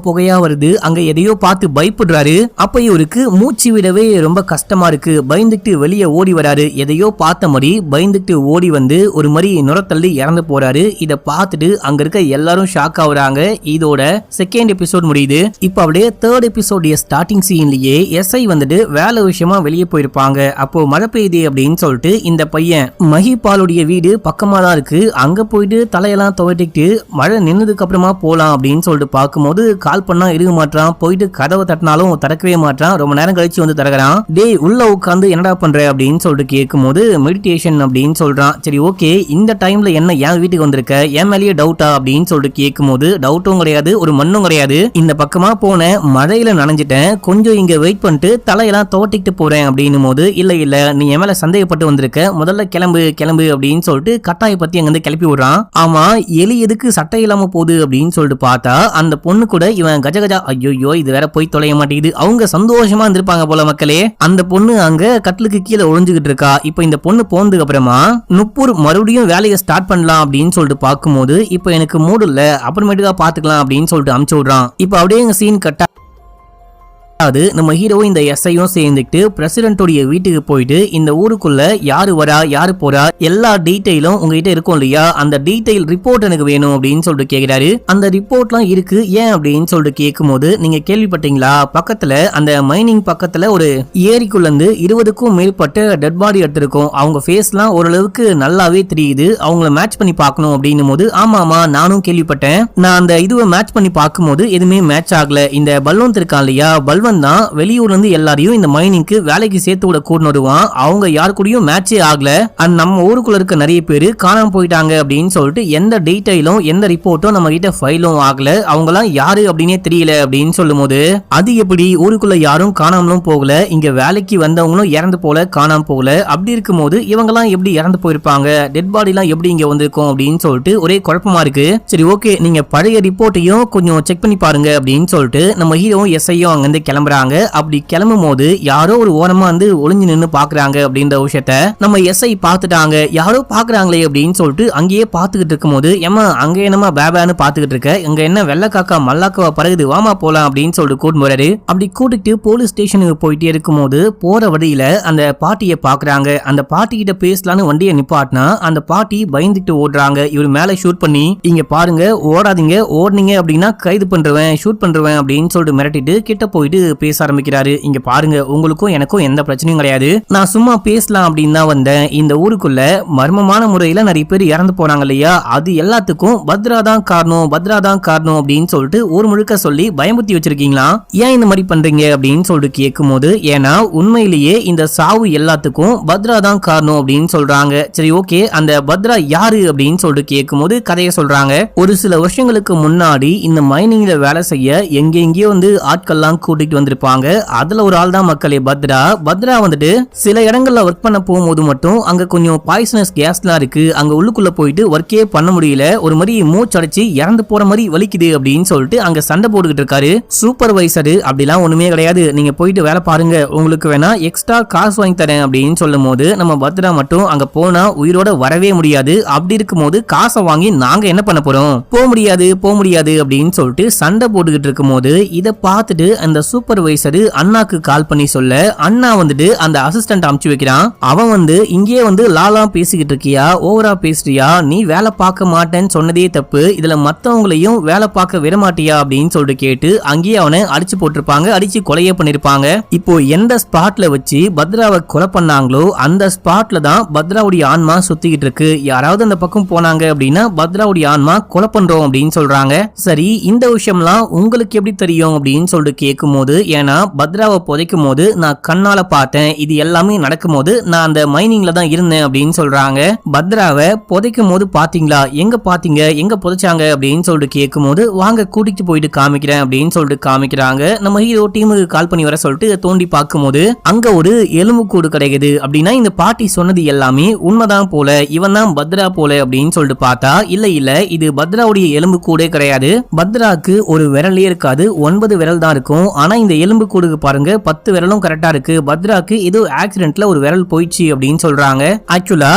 புகையா வருது, அங்க எதையோ பார்த்து பயப்படுறாரு. அப்ப இவருக்கு மூச்சு விடவே ரொம்ப கஷ்டமா இருக்கு, பயந்துட்டு வெளியே ஓடி வராரு. எதையோ பார்த்த மாதிரி பயந்துட்டு ஓடி வந்து ஒரு மாதிரி நுரத்தள்ளி இறந்து போறாரு. இத பார்த்துட்டு அங்க இருக்க எல்லாரும் ஷாக் ஆகுறாங்க. இதோட செகண்ட் எபிசோட் முடியுது. இப்ப அப்படியே தேர்ட் எபிசோட் ஸ்டார்டிங் சீன்லயே எஸ்ஐ வந்துட்டு வேலை விஷயமா வெளியே போயிருப்பாங்க. அப்போ மழை பெய்யுது அப்படின்னு சொல்லிட்டு இந்த பையன் மஹிபாலுடைய வீடு பக்கமா தான் இருக்கு, அங்க போயிட்டு தலையெல்லாம் துவைட்டிட்டு மழை நின்னதுக்கு அப்புறமா போலாம் அப்படின்னு சொல்லிட்டு பார்க்கும்போது கால் பண்ணா இருக்க மாட்டான், போயிட்டு கதவை தட்டினாலும் திறக்கவே மாட்டான். ரொம்ப நேரம் கழிச்சு வந்து திறக்கிறான். டேய் உள்ள உட்காந்து என்னடா பண்ற அப்படின்னு சொல்லிட்டு கேட்கும்போது மெடிடேஷன் அப்படின்னு சொல்றான். சரி ஓகே, இந்த டைம்ல என்ன என் வீட்டுக்கு வந்திருக்க, என் மேலேயே டவுட்டா அப்படின்னு சொல்லிட்டு கேட்கும்போது டவுட்டும் கிடையாது ஒரு மண்ணும் கிடையாது, இந்த பக்கமா போன மழையில நனைஞ்சிட்டேன், கொஞ்சம் இங்க வெயிட் பண்ணிட்டு தலையெல்லாம் துவட்டிட்டு போறேன் அப்படின்னும் போது இல்ல நீ என் மேல சந்தேகப்பட்டு வந்திருக்க, முதல்ல கிளம்பு அப்படின்னு சொல்லிட்டு கட்டாய பத்தி அங்க இருந்து கிளப்பி விடுறான். ஆமா எலி எதுக்கு சட்டை இல்லாம போகுது அப்படின்னு சொல்லிட்டு பார்த்தா அந்த பொண்ணு கூட இவன் கஜகஜா ஐயோ இது வேற போய் தொலைய மாட்டேங்குது, அவங்க சந்தோஷமா இருந்திருப்பாங்க போல மக்களே. அந்த பொண்ணு அங்க கட்டிலுக்கு கீழே ஒளிஞ்சுகிட்டு இருக்கா. இப்ப இந்த பொண்ணு போனதுக்கு அப்புறமா நுப்பூர் மறுபடியும் வேலையை ஸ்டார்ட் பண்ணலாம் அப்படின்னு சொல்லிட்டு பார்க்கும்போது இப்ப எனக்கு மூடு இல்ல, அப்புறமேட்டுக்கா பாத்துக்கலாம் அப்படின்னு சொல்லிட்டு அமுச்சு விடுறான். இப்ப அப்படியே சீன் கட்டா அது நம்ம ஹீரோ இந்த எஸ்ஐயும் சேர்ந்துட்டு பிரசிடென்டோடைய வீட்டுக்கு போயிட்டு இந்த ஊருக்குள்ள யாரு வரா யாரு போறா எல்லா டீடைலும் உங்ககிட்ட இருக்கும் இல்லையா, அந்த டீடைல் ரிப்போர்ட் எனக்கு வேணும் அப்படின்னு சொல்லிட்டு கேக்குறாரு. அந்த ரிப்போர்ட்லாம் இருக்கு ஏன் அப்படின்னு சொல்லிட்டு கேட்கும்போது நீங்க கேள்விப்பட்டீங்களா, பக்கத்துல அந்த மைனிங் பக்கத்துல ஒரு ஏரிக்குள்ள இருந்து 20க்கும் மேற்பட்ட டெட் பாடி எடுத்திருக்கும், அவங்க ஃபேஸ்லாம் ஓரளவுக்கு நல்லாவே தெரியுது, அவங்கள மேட்ச் பண்ணி பார்க்கணும் அப்படின்னும் போது ஆமா நானும் கேள்விப்பட்டேன், நான் அந்த இதுவை மேட்ச் பண்ணி பார்க்கும்போது எதுவுமே மேட்ச் ஆகல, இந்த பல்வந்த் இருக்கான் இல்லையா பல்வந்த் பல்வன் தான் வெளியூர்ல இருந்து எல்லாரையும் இந்த மைனிங்க்கு வேலைக்கு சேர்த்து விட கூட்டு வருவான். அவங்க யாரு கூடயும் மேட்சே ஆகல. நம்ம ஊருக்குள்ள இருக்க நிறைய பேரு காணாம போயிட்டாங்க அப்படின்னு சொல்லிட்டு எந்த டீடைலும் எந்த ரிப்போர்ட்டும் நம்ம கிட்ட ஃபைலும் ஆகல. அவங்க எல்லாம் யாரு அப்படின்னே தெரியல அப்படின்னு சொல்லும் போது, அது எப்படி ஊருக்குள்ள யாரும் காணாமலும் போகல, இங்க வேலைக்கு வந்தவங்களும் இறந்து போல காணாம போகல, அப்படி இருக்கும் போது இவங்க எல்லாம் எப்படி இறந்து போயிருப்பாங்க, டெட் பாடி எல்லாம் எப்படி இங்க வந்திருக்கும் அப்படின்னு சொல்லிட்டு ஒரே குழப்பமா இருக்கு. சரி ஓகே, நீங்க பழைய ரிப்போர்ட்டையும் கொஞ்சம் செக் பண்ணி பாருங்க அப்படின்னு சொல்லிட்டு நம்ம ஹீரோ எஸ்ஐயும் அங்க இருந்து கிளம்புறாங்க. அப்படி கிளம்பும் போது யாரோ ஒரு ஓரமா வந்து ஒளிஞ்சு நின்னு பாக்குறாங்க அப்படின்ற விஷயத்த நம்ம எஸ்ஐ பாத்துட்டாங்க. யாரோ பாக்குறாங்களே அப்படின்னு சொல்லிட்டு அங்கேயே பாத்துக்கிட்டு இருக்கும் போது, ஏமா அங்க என்னமா பேபான்னு பாத்துக்கிட்டு இருக்க, இங்க என்ன வெள்ளை காக்கா மல்லாக்காவா பறகுது, வாமா போலாம் அப்படின்னு சொல்லிட்டு கூட்டு போறாரு. அப்படி கூட்டிட்டு போலீஸ் ஸ்டேஷனுக்கு போயிட்டே இருக்கும் போது போற வழியில அந்த பாட்டியை பாக்குறாங்க. அந்த பாட்டி கிட்ட பேசலான்னு வண்டியை நிப்பாட்டினா அந்த பாட்டி பயந்துட்டு ஓடுறாங்க. இவர் மேல ஷூட் பண்ணி, இங்க பாருங்க ஓடாதீங்க, ஓடுனீங்க அப்படின்னா கைது பண்றேன், ஷூட் பண்றேன் அப்படின்னு சொல்லிட்டு மிரட்டிட்டு கிட்ட போயிட்டு பேச ஆரம்பிக்கிறாரு. இங்க பாருங்க, உங்களுக்கும் எனக்கும் எந்த பிரச்சனையும் கிடையாது, நான் சும்மா பேசலாம் அப்படின்னு தான் வந்தேன். இந்த ஊருக்குள்ள மர்மமான முறையில நிறைய பேர் இறந்து போனாங்க இல்லையா, அது எல்லாத்துக்கும் பத்ரா தான் காரணம், பத்ரா தான் காரணம் அப்படின்னு சொல்லிட்டு ஊர் முழுக்க சொல்லி பயமுறுத்தி வச்சிருக்கீங்களா, ஏன் இந்த மாதிரி பண்றீங்க அப்படின்னு சொல்லிட்டு கேட்கும் போது, ஏன்னா உண்மையிலேயே இந்த சாவு எல்லாத்துக்கும் பத்ரா தான் காரணம் அப்படின்னு சொல்றாங்க. சரி ஓகே, அந்த பத்ரா யாரு அப்படின்னு சொல்லிட்டு கேட்கும் போது கதையை சொல்றாங்க. ஒரு சில வருஷங்களுக்கு முன்னாடி இந்த மைனிங்ல வேலை செய்ய எங்கெங்கயோ வந்து ஆட்கள்லாம் கூட்டிட்டு வந்திருப்பாங்க. அதுல ஒரு ஆள் தான் மக்களே பத்ரா. பத்ரா வந்துட்டு சில இடங்கள்ல ஒர்க் பண்ண போகும்போது மட்டும் அங்க கொஞ்சம் பாய்சனஸ் கேஸ்லாம் இருக்கு, அங்க உள்ளுக்குள்ள போயிட்டு ஒர்க்கே பண்ண முடியல, ஒரு மாதிரி மூச்சடைச்சு இறந்து போற மாதிரி வலிக்குது அப்படின்னு சொல்லிட்டு அங்க சண்டை போட்டுக்கிட்டு இருக்காரு. சூப்பர்வைசர் அப்படிலாம் ஒண்ணுமே கிடையாது, நீங்க போயிட்டு வேலை பாருங்க, உங்களுக்கு வேணா எக்ஸ்ட்ரா காசு வாங்கி தரேன் அப்படின்னு சொல்லும் போது நம்ம பத்ரா மட்டும் அங்க போனா உயிரோட வரவே முடியாது, அப்படி இருக்கும் போது காசை வாங்கி நாங்க என்ன பண்ண போறோம், போக முடியாது அப்படின்னு சொல்லிட்டு சண்டை போட்டுக்கிட்டு இருக்கும் போது இதை பார்த்துட்டு அந்த சூப்பர்வைசர் அண்ணாக்கு கால் பண்ணி சொல்ல, அண்ணா வந்துட்டு அந்த அசிஸ்டன்ட் அனுப்பிச்சு வைக்கிறான். அவன் வந்து இங்கே வந்து லாலா பேசிக்கிட்டு இருக்கியா, ஓவரா பேசுறியா, நீ வேலை பார்க்க மாட்டேன்னு சொன்னதே தப்பு, இதுல மத்தவங்களையும் வேலை பார்க்க விட மாட்டியா அப்படின்னு சொல்லிட்டு கேட்டு அங்கேயே அவனை அடிச்சு போட்டிருப்பாங்க, அடிச்சு கொலையே பண்ணிருப்பாங்க. இப்போ எந்த ஸ்பாட்ல வச்சு பத்ராவை கொலை பண்ணாங்களோ அந்த ஸ்பாட்ல தான் பத்ராவுடைய ஆன்மா சுத்திக்கிட்டு இருக்கு. யாராவது அந்த பக்கம் போனாங்க அப்படின்னா பத்ராவுடைய ஆன்மா கொலை பண்றோம் அப்படின்னு சொல்றாங்க. சரி, இந்த விஷயம்லாம் உங்களுக்கு எப்படி தெரியும் அப்படின்னு சொல்லிட்டு கேட்கும் போது, ஏன்னா பத்ராவை புதைக்கும் போது நான் கண்ணால பார்த்தேன், இது எல்லாமே நடக்கும் போது நான் அந்த மைனிங்ல தான் இருந்தேன் அப்படின்னு சொல்றாங்க. பத்ராவை புதைக்கும் போது பாத்தீங்களா, எங்க பாத்தீங்க, எங்க புதைச்சாங்க அப்படின்னு சொல்லிட்டு கேட்கும் போது, வாங்க கூட்டிட்டு போயிட்டு காமிக்கிறேன் அப்படின்னு சொல்லிட்டு காமிக்கிறாங்க. நம்ம ஹீரோ டீமுக்கு கால் பண்ணி வர சொல்லிட்டு தோண்டி பார்க்கும் போது அங்க ஒரு எலும்பு கூடு கிடைக்குது. அப்படின்னா இந்த பாட்டி சொன்னது எல்லாமே உண்மைதான் போல, இவன் தான் பத்ரா போல அப்படின்னு சொல்லிட்டு பார்த்தா இல்ல இது பத்ராவுடைய எலும்பு கூடே கிடையாது. பத்ராக்கு ஒரு விரலே இருக்காது, 9 விரல் தான் இருக்கும். ஆனா இந்த எலும்பு கூடுக்கு பாருங்க 10 விரலும் கரெக்டா இருக்கு. பத்ராக்கு ஏதோ ஆக்சிடென்ட்ல ஒரு விரல் போயிடுச்சு அப்படின்னு சொல்றாங்க. ஆக்சுவலா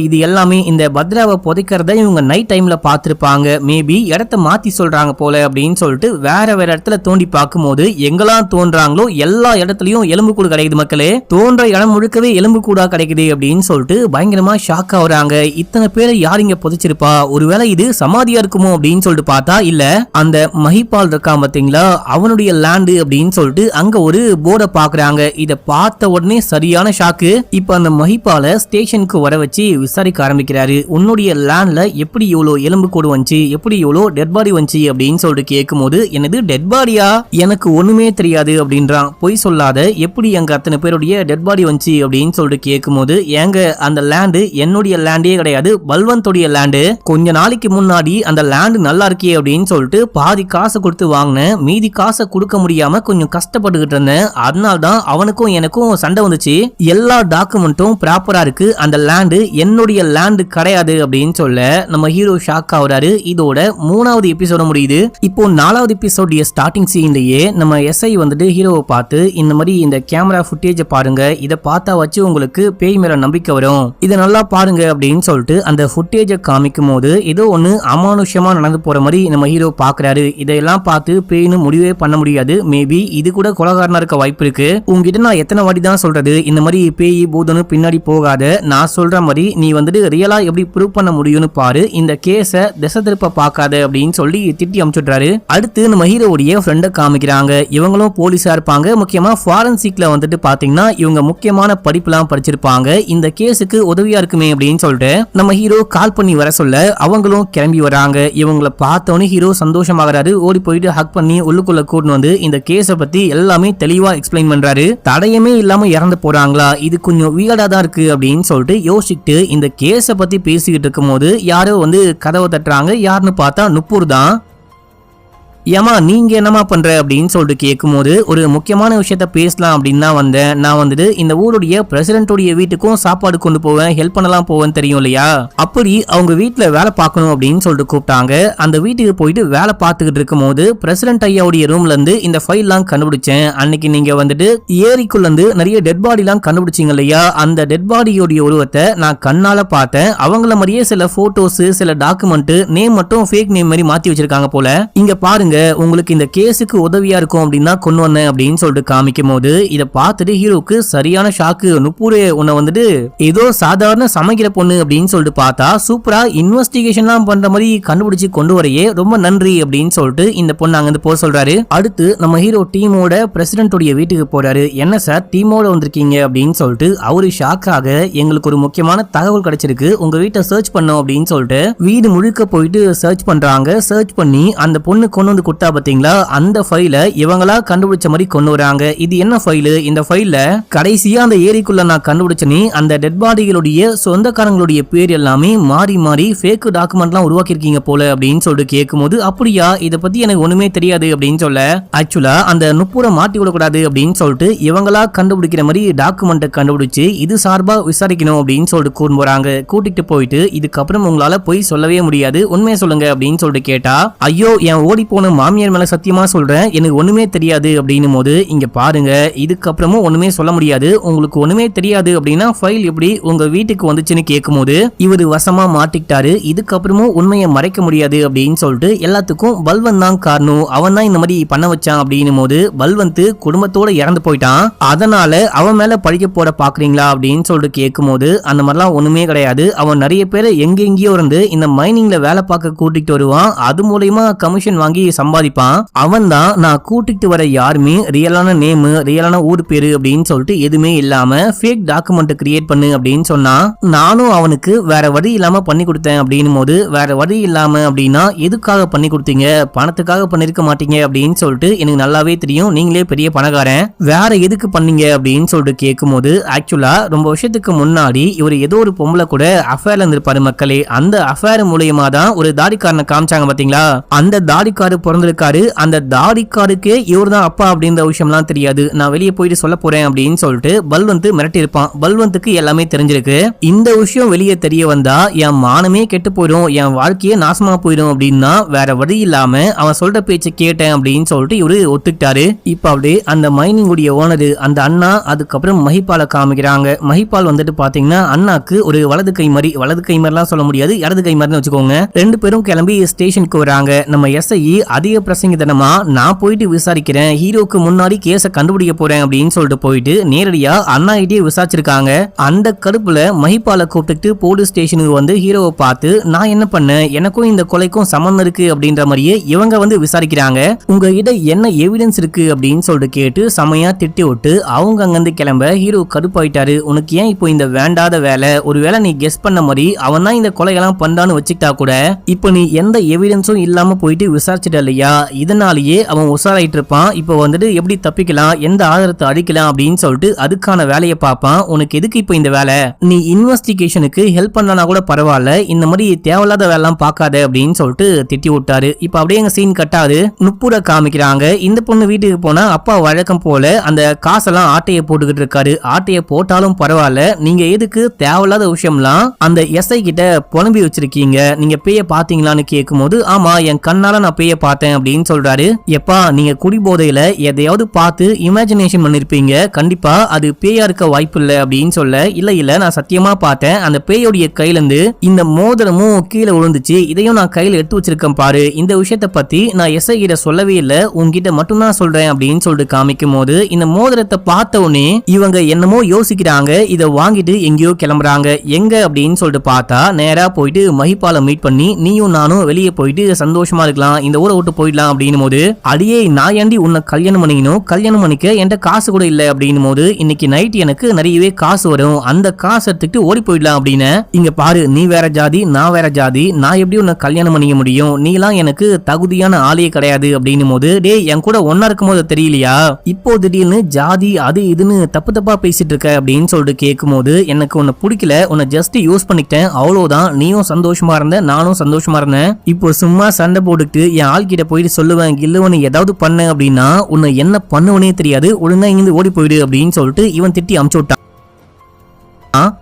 இது எல்லாமே இந்த பத்ராவை புதைக்கிறத இவங்க நைட் டைம்ல பார்த்திருப்பாங்க. மேபி இடத்த மாத்தி சொல்றாங்க போல அப்படின்னு சொல்லிட்டு வேற இடத்துல தோண்டி பார்க்கும் போது எங்கெல்லாம் தோன்றாங்களோ எல்லா இடத்துலயும் எலும்பு கூடு கிடைக்குது. மக்களே, தோன்ற இடம் முழுக்கவே எலும்பு கூடா கிடைக்குது அப்படின்னு சொல்லிட்டு பயங்கரமா ஷாக் ஆகுறாங்க. இத்தனை பேரை யார் இங்க புதைச்சிருப்பா, ஒருவேளை இது சமாதியா இருக்குமோ அப்படின்னு சொல்லிட்டு பார்த்தா இல்ல, அந்த மஹிபால் இருக்கான் பாத்தீங்களா, அவனுடைய லேண்டு அப்படின்னு சொல்லிட்டு அங்க ஒரு போர்டை பாக்குறாங்க. இத பார்த்த உடனே சரியான ஷாக்கு. இப்ப அந்த மஹிபால ஸ்டேஷனுக்கு வர வச்சு விசாரிக்க ஆரம்பிக்கிறாரு. உன்னுடைய லேண்ட்ல எப்படி இவ்வளோ எலும்பு கூடு வந்துச்சு, எப்படி இவ்வளோ டெட் பாடி வந்துச்சு அப்படின்னு சொல்லிட்டு கேட்கும் போது, என்னது டெட் பாடியா, எனக்கு ஒண்ணுமே தெரியாது அப்படின்றான். பொய் சொல்லாத, எப்படி அங்க அத்தனை பேருடைய டெட் பாடி வந்துச்சு அப்படின்னு சொல்லிட்டு கேட்கும் போது, ஏங்க அந்த லேண்டு என்னுடைய லேண்டே கிடையாது, பல்வந்தோடைய லேண்டு. கொஞ்ச நாளைக்கு முன்னாடி அந்த லேண்டு நல்லா இருக்கே அப்படின்னு சொல்லிட்டு பாதி காசை கொடுத்து வாங்கினேன், மீதி காசை கொடுக்க முடியாம கொஞ்சம் கஷ்டப்பட்டுக்கிட்டு இருந்தேன், அதனால தான் அவனுக்கும் எனக்கும் சண்டை வந்துச்சு, எல்லா டாக்குமெண்ட்டும் ப்ராப்பரா இருக்கு, அந்த லேண்டு என்னுடைய லேண்டு கிடையாது அப்படின்னு சொல்ல நம்ம ஹீரோ ஷாக் ஆகுறாரு. இதோட 3வது எபிசோட முடியுது. இப்போ 4வது எபிசோடைய ஸ்டார்டிங் சீன்லயே நம்ம எஸ்ஐ வந்துட்டு ஹீரோவை பார்த்து, இந்த மாதிரி இந்த கேமரா ஃபுட்டேஜ் பாருங்க, இதை பார்த்தா வச்சு உங்களுக்கு பேய் மேல நம்பிக்கை வரும், இதை நல்லா பாருங்க அப்படின்னு சொல்லிட்டு அந்த ஃபுட்டேஜை காமிக்கும் போது ஏதோ ஒண்ணு அமானுஷ்யமா நடந்து போற மாதிரி நம்ம ஹீரோ பாக்குறாரு. இதெல்லாம் பார்த்து பேய்னு முடிவே பண்ண முடியாது, மேபி இது கூட கொலகாரனா இருக்க வாய்ப்பு இருக்கு. உங்ககிட்ட நான் எத்தனை வாட்டி தான் சொல்றது, இந்த மாதிரி பேய் பூதனு பின்னாடி போகாத, நான் சொல்ற மாதிரி நீ வந்துட்டு ரியலா எப்படி ப்ரூவ் பண்ண முடியும்னு பாரு, இந்த கேஸ திசை திருப்ப பார்க்காத அப்படின்னு சொல்லி திட்டி அனுப்பிச்சுடுறாரு. அடுத்து நம்ம ஹீரோவுடைய ஃப்ரெண்டை காமிக்கிறாங்க. இவங்களும் போலீஸா இருப்பாங்க. முக்கியமா ஃபாரன்சிக்ல வந்துட்டு பாத்தீங்கன்னா இவங்க முக்கியமான படிப்புலாம் படிச்சிருப்பாங்க. இந்த கேஸுக்கு உதவியா இருக்குமே அப்படின்னு சொல்லிட்டு நம்ம ஹீரோ கால் பண்ணி வர சொல்ல அவங்களும் கிளம்பி வராங்க. இவங்களை பார்த்தோன்னே ஹீரோ சந்தோஷமாகறாரு. ஓடி போயிட்டு ஹக் பண்ணி உள்ளுக்குள்ள கூட்டின்னு வந்து இந்த கேஸை பத்தி எல்லாமே தெளிவா எக்ஸ்பிளைன் பண்றாரு. தடயமே இல்லாம இறந்து போறாங்களா, இது கொஞ்சம் வியர்டா தான் இருக்கு அப்படின்னு சொல்லிட்டு யோசிச்சுட்டு இந்த கேஸ பத்தி பேசிக்கிட்டு இருக்கும் போது யாரோ வந்து கதவை தட்டுறாங்க. யாருன்னு பார்த்தா நுப்பூர் தான். ஏமா நீங்க என்னமா பண்ற அப்படின்னு சொல்லிட்டு கேட்கும்போது ஒரு முக்கியமான விஷயத்த பேசலாம் அப்படின்னு தான் வந்தேன். நான் வந்துட்டு இந்த ஊருடைய பிரசிடென்டோடைய வீட்டுக்கும் சாப்பாடு கொண்டு போவேன், ஹெல்ப் பண்ணலாம் போவேன் தெரியும் இல்லையா, அப்படி அவங்க வீட்டுல வேலை பார்க்கணும் அப்படின்னு சொல்லிட்டு கூப்பிட்டாங்க. அந்த வீட்டுக்கு போயிட்டு வேலை பார்த்துக்கிட்டு இருக்கும் போது பிரசிடென்ட் ஐயாவுடைய ரூம்ல இருந்து இந்த ஃபைல் எல்லாம் கண்டுபிடிச்சேன். அன்னைக்கு நீங்க வந்துட்டு ஏரிக்குள்ள இருந்து நிறைய டெட் பாடி எல்லாம் கண்டுபிடிச்சிங்க இல்லையா, அந்த டெட் பாடியோடைய உருவத்தை நான் கண்ணால பார்த்தேன். அவங்கள மாதிரியே சில போட்டோஸ், சில டாக்குமெண்ட், நேம் மட்டும் ஃபேக் நேம் மாதிரி மாத்தி வச்சிருக்காங்க போல. இங்க பாருங்க, உங்களுக்கு இந்த கேஸுக்கு உதவியா இருக்கும் அப்படின்னா கொண்டு வந்தேன் அப்படின்னு சொல்லிட்டு காமிக்கும் போது இதை பார்த்துட்டு ஹீரோக்கு சரியான ஷாக்கு. நுப்பூரே உன்னை வந்துட்டு ஏதோ சாதாரண சமைக்கிற பொண்ணு அப்படின்னு சொல்லிட்டு பார்த்தா சூப்பரா இன்வெஸ்டிகேஷன்லாம் பண்ற மாதிரி கண்டுபிடிச்சு கொண்டு வரையே, ரொம்ப நன்றி அப்படின்னு சொல்லிட்டு இந்த பொண்ணு அங்க இருந்து போக சொல்றாரு. அடுத்து நம்ம ஹீரோ டீமோட பிரசிடென்டோடைய வீட்டுக்கு போறாரு. என்ன சார் டீமோட வந்திருக்கீங்க அப்படின்னு சொல்லிட்டு அவரு ஷாக்காக, எங்களுக்கு ஒரு முக்கியமான தகவல் கிடைச்சிருக்கு, உங்க வீட்டை சர்ச் பண்ணோம் அப்படின்னு சொல்லிட்டு வீடு முழுக்க போயிட்டு சர்ச் பண்றாங்க. சர்ச் பண்ணி அந்த பொண்ணு கொண்டு வந்து கொடுத்தா பாத்தீங்களா, அந்த ஃபைல இவங்களா கண்டுபிடிச்ச மாதிரி கொண்டு வராங்க. இது என்ன ஃபைல், இந்த ஃபைல்ல கடைசியா அந்த ஏரிக்குள்ள நான் கண்டுபிடிச்சனே அந்த டெட் பாடிகளுடைய சொந்தக்காரங்களுடைய பேர் எல்லாமே மாறி மாறி ஃபேக் டாக்குமெண்ட்லாம் உருவாக்கி இருக்கீங்க போல அப்படின்னு சொல்லிட்டு கேட்கும்போது, அப்படியா, இத பத்தி எனக்கு ஒண்ணுமே தெரியாது அப்படின்னு சொல்ல, ஆக்சுவலா அந்த நுப்பூரை மாட்டி விடக்கூடாது அப்படின்னு சொல்லிட்டு இவங்களா கண்டுபிடிக்கிற மாதிரி டாக்குமெண்ட்டை கண்டுபிடிச்சு இது சார்பா விசாரிக்கணும் அப்படின்னு சொல்லிட்டு கூட்டு போறாங்க. கூட்டிட்டு போயிட்டு இதுக்கப்புறம் உங்களால போய் சொல்லவே முடியாது, உண்மையை சொல்லுங்க அப்படின்னு சொல்லிட்டு கேட்டா, ஐயோ என் ஓடி போன மாமியார் மேல சத்தியமா சொல்றேன் எனக்கு ஒண்ணுமே தெரியாது அப்படின்னும் போது, இங்க பாருங்க இதுக்கப்புறமும் ஒண்ணுமே சொல்ல முடியாது, உங்களுக்கு ஒண்ணுமே தெரியாது அப்படின்னா ஃபைல் எப்படி உங்க வீட்டுக்கு வந்துச்சுன்னு கேட்கும்போது இவரு வசமா மாட்டிக்கிட்டாரு. இதுக்கப்புறமும் உண்மையை மறைக்க முடியாது அப்படின்னு சொல்லிட்டு எல்லாத்துக்கும் பல்வந்த் தான் காரணம், அவன் தான் இந்த மாதிரி பண்ண வச்சான் அப்படின்னும் போது, பல்வந்த் குடும்பத்தோட இறந்து போயிட்டான், அதனால அவன் மேல பழிக்க போட பாக்குறீங்களா அப்படின்னு சொல்லிட்டு கேட்கும்போது, அந்த மாதிரிலாம் ஒண்ணுமே கிடையாது, அவன் நிறைய பேரை எங்கெங்கயோ இருந்து இந்த மைனிங்ல வேலை பார்க்க கூட்டிட்டு வருவான், அது மூலமா கமிஷன் வாங்கி சம்பாதிப்பான். அவன் தான் நான் கூட்டிட்டு வர யாருமே ரியலான நேம், ரியலான ஊர் பேரு அப்படின்னு சொல்லிட்டு எதுவுமே இல்லாம ஃபேக் டாக்குமெண்ட் கிரியேட் பண்ணு அப்படின்னு சொன்னா, நானும் அவனுக்கு வேற வழி இல்லாம பண்ணி கொடுத்தேன் அப்படின்னும் போது, வேற வழி இல்லாம அப்படின்னா எதுக்காக பண்ணி கொடுத்தீங்க, பணத்துக்காக பண்ணிருக்க மாட்டீங்க அப்படின்னு சொல்லிட்டு எனக்கு நல்லாவே தெரியும், நீங்களே பெரிய பணக்காரன், வேற எதுக்கு பண்ணீங்க அப்படின்னு சொல்லிட்டு கேட்கும் போது, ஆக்சுவலா ரொம்ப வருஷத்துக்கு முன்னாடி இவர் ஏதோ ஒரு பொம்பளை கூட அஃபேர்ல இருந்திருப்பாரு மக்களே, அந்த அஃபேர் மூலியமா தான் ஒரு தாடிக்காரனை காமிச்சாங்க பாத்தீங்களா, அந்த தாடிக்காரு பிறந்திருக்காரு, அந்த தாடிக்காருக்கே இவர் தான் அப்பா அப்படின்ற விஷயம்லாம் தெரியாது, நான் வெளியே போயிட்டு சொல்ல போறேன் அப்படின்னு சொல்லிட்டு பல்வந்த் மிரட்டி இருப்பான். பல்வந்துக்கு எல்லாமே தெரிஞ்சிருக்கு, இந்த விஷயம் வெளியே தெரிய வந்தா என் மானமே கெட்டு போயிடும், என் வாழ்க்கையே நாசமா போயிடும் அப்படின்னா வேற வழி இல்லாம அவன் சொல்ற பேச்சு கேட்டேன் அப்படின்னு சொல்லிட்டு இவரு ஒத்துக்கிட்டாரு. இப்ப அப்படியே அந்த மைனிங் உடைய ஓனரு அந்த அண்ணா, அதுக்கப்புறம் மஹிபாலை காமிக்கிறாங்க. மஹிபால் வந்துட்டு பாத்தீங்கன்னா அண்ணாக்கு ஒரு வலது கை மாதிரிலாம் சொல்ல முடியாது, இடது கை மாதிரி வச்சுக்கோங்க. ரெண்டு பேரும் கிளம்பி ஸ்டேஷனுக்கு வராங்க. நம்ம எஸ்ஐ அதிக பிரசங்கித்தனமா நான் போயிட்டு விசாரிக்கிறேன், ஹீரோக்கு முன்னாடி கேஸ கண்டுபிடிக்க போறேன் அப்படின்னு சொல்லிட்டு போயிட்டு நேரடியா அண்ணா கிட்டே விசாரிச்சிருக்காங்க. அந்த கடுப்புல மஹிபாலை கூப்பிட்டு போலீஸ் ஸ்டேஷனுக்கு வந்து ஹீரோவை பார்த்து, நான் என்ன பண்ணேன், எனக்கும் இந்த கொலைக்கும் சம்பந்தம் இருக்கு அப்படின்ற மாதிரியே இவங்க வந்து விசாரிக்கிறாங்க. உங்ககிட்ட என்ன எவிடன்ஸ் இருக்கு அப்படின்னு சொல்லிட்டு கேட்டு செமையா திட்டி விட்டு அவங்க அங்கிருந்து கிளம்ப ஹீரோ கடுப்பாயிட்டாரு. உனக்கு ஏன் இப்போ இந்த வேண்டாத வேலை, ஒருவேளை நீ கெஸ் பண்ண மாதிரி அவன் தான் இந்த கொலையெல்லாம் பண்றான்னு வச்சுக்கிட்டா கூட இப்போ நீ எந்த எவிடன்ஸும் இல்லாம போயிட்டு விசாரிச்சிட்ட இல்லையா, இதனாலேயே அவன் உசாராயிட்டு இருப்பான். இப்போ வந்துட்டு எப்படி தப்பிக்கலாம், எந்த ஆதாரத்தை அடிக்கலாம் அப்படின்னு சொல்லிட்டு அதுக்கான வேலையை பார்ப்பான். உனக்கு எதுக்கு இப்போ இந்த வேலை, நீ இன்வெஸ்டிகேஷனுக்கு ஹெல்ப் பண்ணனா கூட பரவாயில்ல, இந்த மாதிரி தேவையில்லாத வேலைலாம் பார்க்காத அப்படின்னு சொல்லிட்டு திட்டி விட்டாரு. இப்போ அப்படியே எங்க சீன் கட்டாது, நுப்பூரை காமிக்கிறாங்க. இந்த பொண்ணு வீட்டுக்கு போனா அப்பா வழக்கம் போல அந்த காசெல்லாம் ஆட்டையை போட்டுக்கிட்டு இருக்காரு. ஆட்டையை போட்டாலும் பரவாயில்ல, நீங்க எதுக்கு தேவையில்லாத விஷயம்லாம் அந்த எஸ்ஐ கிட்ட புலம்பி வச்சிருக்கீங்க, நீங்க பேய பாத்தீங்களான்னு கேட்கும் போது, ஆமா என் கண்ணால நான் பேய பார்த்தேன் அப்படின்னு சொல்றாரு. எப்பா நீங்க குடி போதையில எதையாவது பார்த்து இமேஜினேஷன் பண்ணிருப்பீங்க, கண்டிப்பா அது பேயா இருக்க வாய்ப்பு இல்ல அப்படின்னு சொல்ல, இல்ல நான் சத்தியமா பார்த்தேன், அந்த பேயோடைய கையில இருந்து இந்த மோதிரமும் கீழே விழுந்துச்சு, இதையும் நான் கையில எடுத்து வச்சிருக்கேன் பாரு, இந்த விஷயத்த பத்தி நான் எஸ்ஐ கிட்ட சொல்லவே இல்ல, உங்ககிட்ட மட்டும் தான் சொல்றேன் அப்படின்னு சொல்லிட்டு காமிக்கும் போது, இந்த மோதிரத்தை பார்த்த உடனே இவங்க என்னமோ யோசிக்கிறாங்க, இதை வாங்கிட்டு எங்கேயோ கிளம்புறாங்க. எங்க அப்படின்னு சொல்லிட்டு பார்த்தா நேரா போயிட்டு மஹிபாலை மீட் பண்ணி, நீயும் நானும் வெளியே போயிட்டு சந்தோஷமா இருக்கலாம், இந்த ஊரை போட்டு போயிடலாம் அப்படின்னும் போது, அடியே நான் ஏண்டி உன்னை கல்யாணம் பண்ணிக்கணும், கல்யாணம் பண்ணிக்க என்கிட்ட காசு கூட இல்ல அப்படின்னும் போது, இன்னைக்கு நைட் எனக்கு நிறையவே காசு வரும், அந்த காசு எடுத்துக்கிட்டு ஓடி போயிடலாம் அப்படின்னு. இங்க பாரு, நீ வேற ஜாதி நான் வேற ஜாதி, நான் எப்படி உன்னை கல்யாணம் பண்ணிக்க முடியும், நீலாம் எனக்கு தகுதியான ஆளையே கிடையாது அப்படின்னும் போது, டே என் கூட ஒன்னா இருக்கும் போது தெரியலையா, இப்போ திடீர்னு ஜாதி அது இதுன்னு தப்பு தப்பா பேசிட்டு இருக்க அப்படின்னு சொல்லிட்டு கேட்கும் போது, எனக்கு உன்னை பிடிக்கல, உன்னை ஜஸ்ட் யூஸ் பண்ணிக்கிட்டேன் அவ்வளவுதான், நீயும் சந்தோஷமா இருந்த நானும் சந்தோஷமா இருந்தேன், இப்போ சும்மா சண்டை போட்டுக்கிட்டு என் ஆள் கிட்ட போயிட்டு சொல்லுவேன் இல்லவனு ஏதாவது பண்ண அப்படின்னா உன்னை என்ன பண்ணுவனே தெரியாது, ஒழுங்கா இங்கிருந்து ஓடி போயிடு அப்படின்னு சொல்லிட்டு இவன் திட்டி அமுச்சு விட்டான்.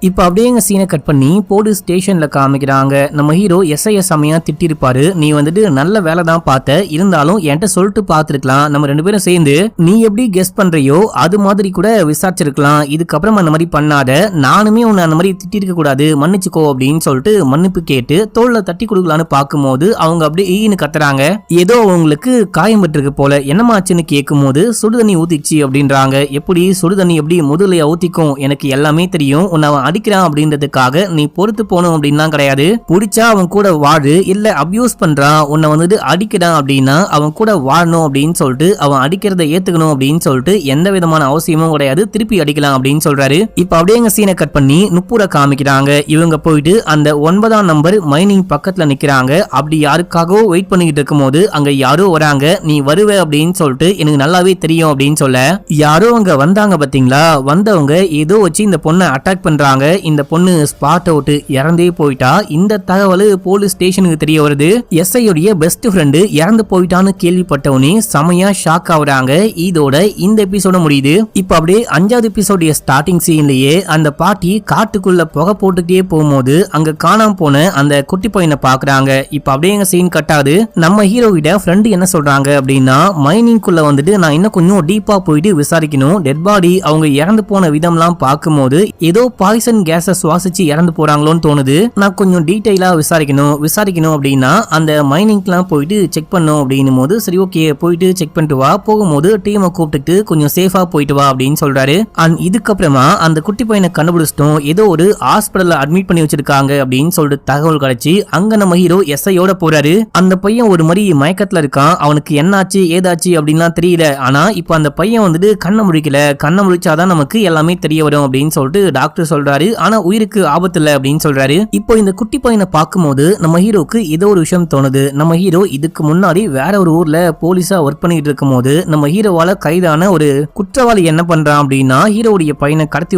இப்ப அப்படியே எங்க சீனை கட் பண்ணி போலீஸ் ஸ்டேஷன்ல காமிக்கிறாங்க. நம்ம ஹீரோ எஸ்ஐ செமையா திட்டிருப்பாரு, நீ வந்துட்டு நல்ல வேலை தான் பார்த்த, இருந்தாலும் என்கிட்ட சொல்லிட்டு பார்த்துருக்கலாம், நம்ம 2 பேரும் சேர்ந்து நீ எப்படி கெஸ் பண்றியோ அது மாதிரி கூட விசாரிச்சிருக்கலாம், இதுக்கப்புறம் அந்த மாதிரி பண்ணாத, நானுமே உன்னை அந்த மாதிரி திட்டிருக்க கூடாது, மன்னிச்சுக்கோ அப்படின்னு சொல்லிட்டு மன்னிப்பு கேட்டு தோல்ல தட்டி கொடுக்கலான்னு பார்க்கும்போது அவங்க அப்படியே ஈன்னு கத்துறாங்க. ஏதோ அவங்களுக்கு காயம் பட்டிருக்கு போல, என்னமாச்சுன்னு கேட்கும் போது சுடுதண்ணி ஊத்திச்சு அப்படின்றாங்க. எப்படி சுடுதண்ணி எப்படி முதலையா ஊத்திக்கும், எனக்கு எல்லாமே தெரியும், அவன் அடிக்கிறான் அப்படின்றதுக்காக நீ பொறுத்து போகணும் அப்படின்லாம் கிடையாது, பிடிச்சா அவன் கூட வாழு, இல்ல அபியூஸ் பண்றான் உன்னை வந்துட்டு அடிக்கிறான் அப்படின்னா அவன் கூட வாழணும் அப்படின்னு சொல்லிட்டு அவன் அடிக்கிறத ஏத்துக்கணும் அப்படின்னு சொல்லிட்டு எந்த விதமான அவசியமும் கிடையாது, திருப்பி அடிக்கலாம் அப்படின்னு சொல்றாரு. இப்ப அப்படியே எங்க சீனை கட் பண்ணி நுப்பூரை காமிக்கிறாங்க. இவங்க போயிட்டு அந்த 9ஆம் நம்பர் மைனிங் பக்கத்துல நிக்கிறாங்க. அப்படி யாருக்காகவோ வெயிட் பண்ணிக்கிட்டு இருக்கும் போது அங்க யாரோ வராங்க, நீ வருவ அப்படின்னு சொல்லிட்டு எனக்கு நல்லாவே தெரியும் அப்படின்னு சொல்ல, யாரோ அங்க வந்தாங்க பாத்தீங்களா, வந்தவங்க ஏதோ வச்சு இந்த பொண்ணை அட்டாக் பண்றாங்க. இந்த பொண்ணு ஸ்பாட் அவுட் இறந்தே போயிட்டா. இந்த தகவல் போலீஸ் ஸ்டேஷனுக்கு தெரிய வருது. எஸ்ஐ உடைய பெஸ்ட் ஃப்ரெண்டு இறந்து போயிட்டான்னு கேள்விப்பட்டவனே செமையா ஷாக் ஆகுறாங்க. இதோட இந்த எபிசோட முடியுது. இப்ப அப்படியே 5வது எபிசோடைய ஸ்டார்டிங் சீன்லயே அந்த பாட்டி காட்டுக்குள்ள புகை போட்டுட்டே போகும்போது அங்க காணாம போன அந்த குட்டி பையனை பாக்குறாங்க. இப்ப அப்படியே எங்க சீன் கட்டாது. நம்ம ஹீரோ கிட்ட ஃப்ரெண்டு என்ன சொல்றாங்க அப்படின்னா, மைனிங்குள்ள வந்துட்டு நான் இன்னும் கொஞ்சம் டீப்பா போயிட்டு விசாரிக்கணும், டெட் பாடி அவங்க இறந்து போன விதம்லாம் பார்க்கும்போது ஏதோ பாய்சன் கேஸை சுவாசிச்சு இறந்து போறாங்களோன்னு தோணுது, நான் கொஞ்சம் டீடைலா விசாரிக்கணும் அப்படின்னா அந்த மைனிங்லாம் போயிட்டு செக் பண்ணும் அப்படின்னும் போது, சரி ஓகே போயிட்டு செக் பண்ணிட்டு வா, போகும்போது டீமை கூப்பிட்டு கொஞ்சம் சேஃபா போயிட்டு வா அப்படின்னு சொல்றாரு. அண்ட் இதுக்கப்புறமா அந்த குட்டி பையனை கண்டுபிடிச்சிட்டோம், ஏதோ ஒரு ஹாஸ்பிடல்ல அட்மிட் பண்ணி வச்சிருக்காங்க அப்படின்னு சொல்லிட்டு தகவல் கிடைச்சி அங்க நம்ம ஹீரோ எஸ்ஐயோட போறாரு. அந்த பையன் ஒரு மாதிரி மயக்கத்துல இருக்கான், அவனுக்கு என்னாச்சு ஏதாச்சு அப்படின்லாம் தெரியல. ஆனா இப்ப அந்த பையன் வந்துட்டு கண்ணை முழிச்சாதான் நமக்கு எல்லாமே தெரிய வரும் அப்படின்னு சொல்லிட்டு டாக்டர் சொல்றாரு. ஆனா உயிருக்கு ஆபத்து இல்ல அப்படின்னு சொல்றாரு. இப்போ இந்த குட்டி பையனை பார்க்கும்போது நம்ம ஹீரோக்கு ஏதோ ஒரு விஷயம் தோணுது. நம்ம ஹீரோ இதுக்கு முன்னாடி வேற ஒரு ஊர்ல போலீஸா ஒர்க் பண்ணிட்டு இருக்கும் போது நம்ம ஹீரோவால கைதான ஒரு குற்றவாளி என்ன பண்றான் அப்படின்னா, ஹீரோவுடைய பையனை கடத்தி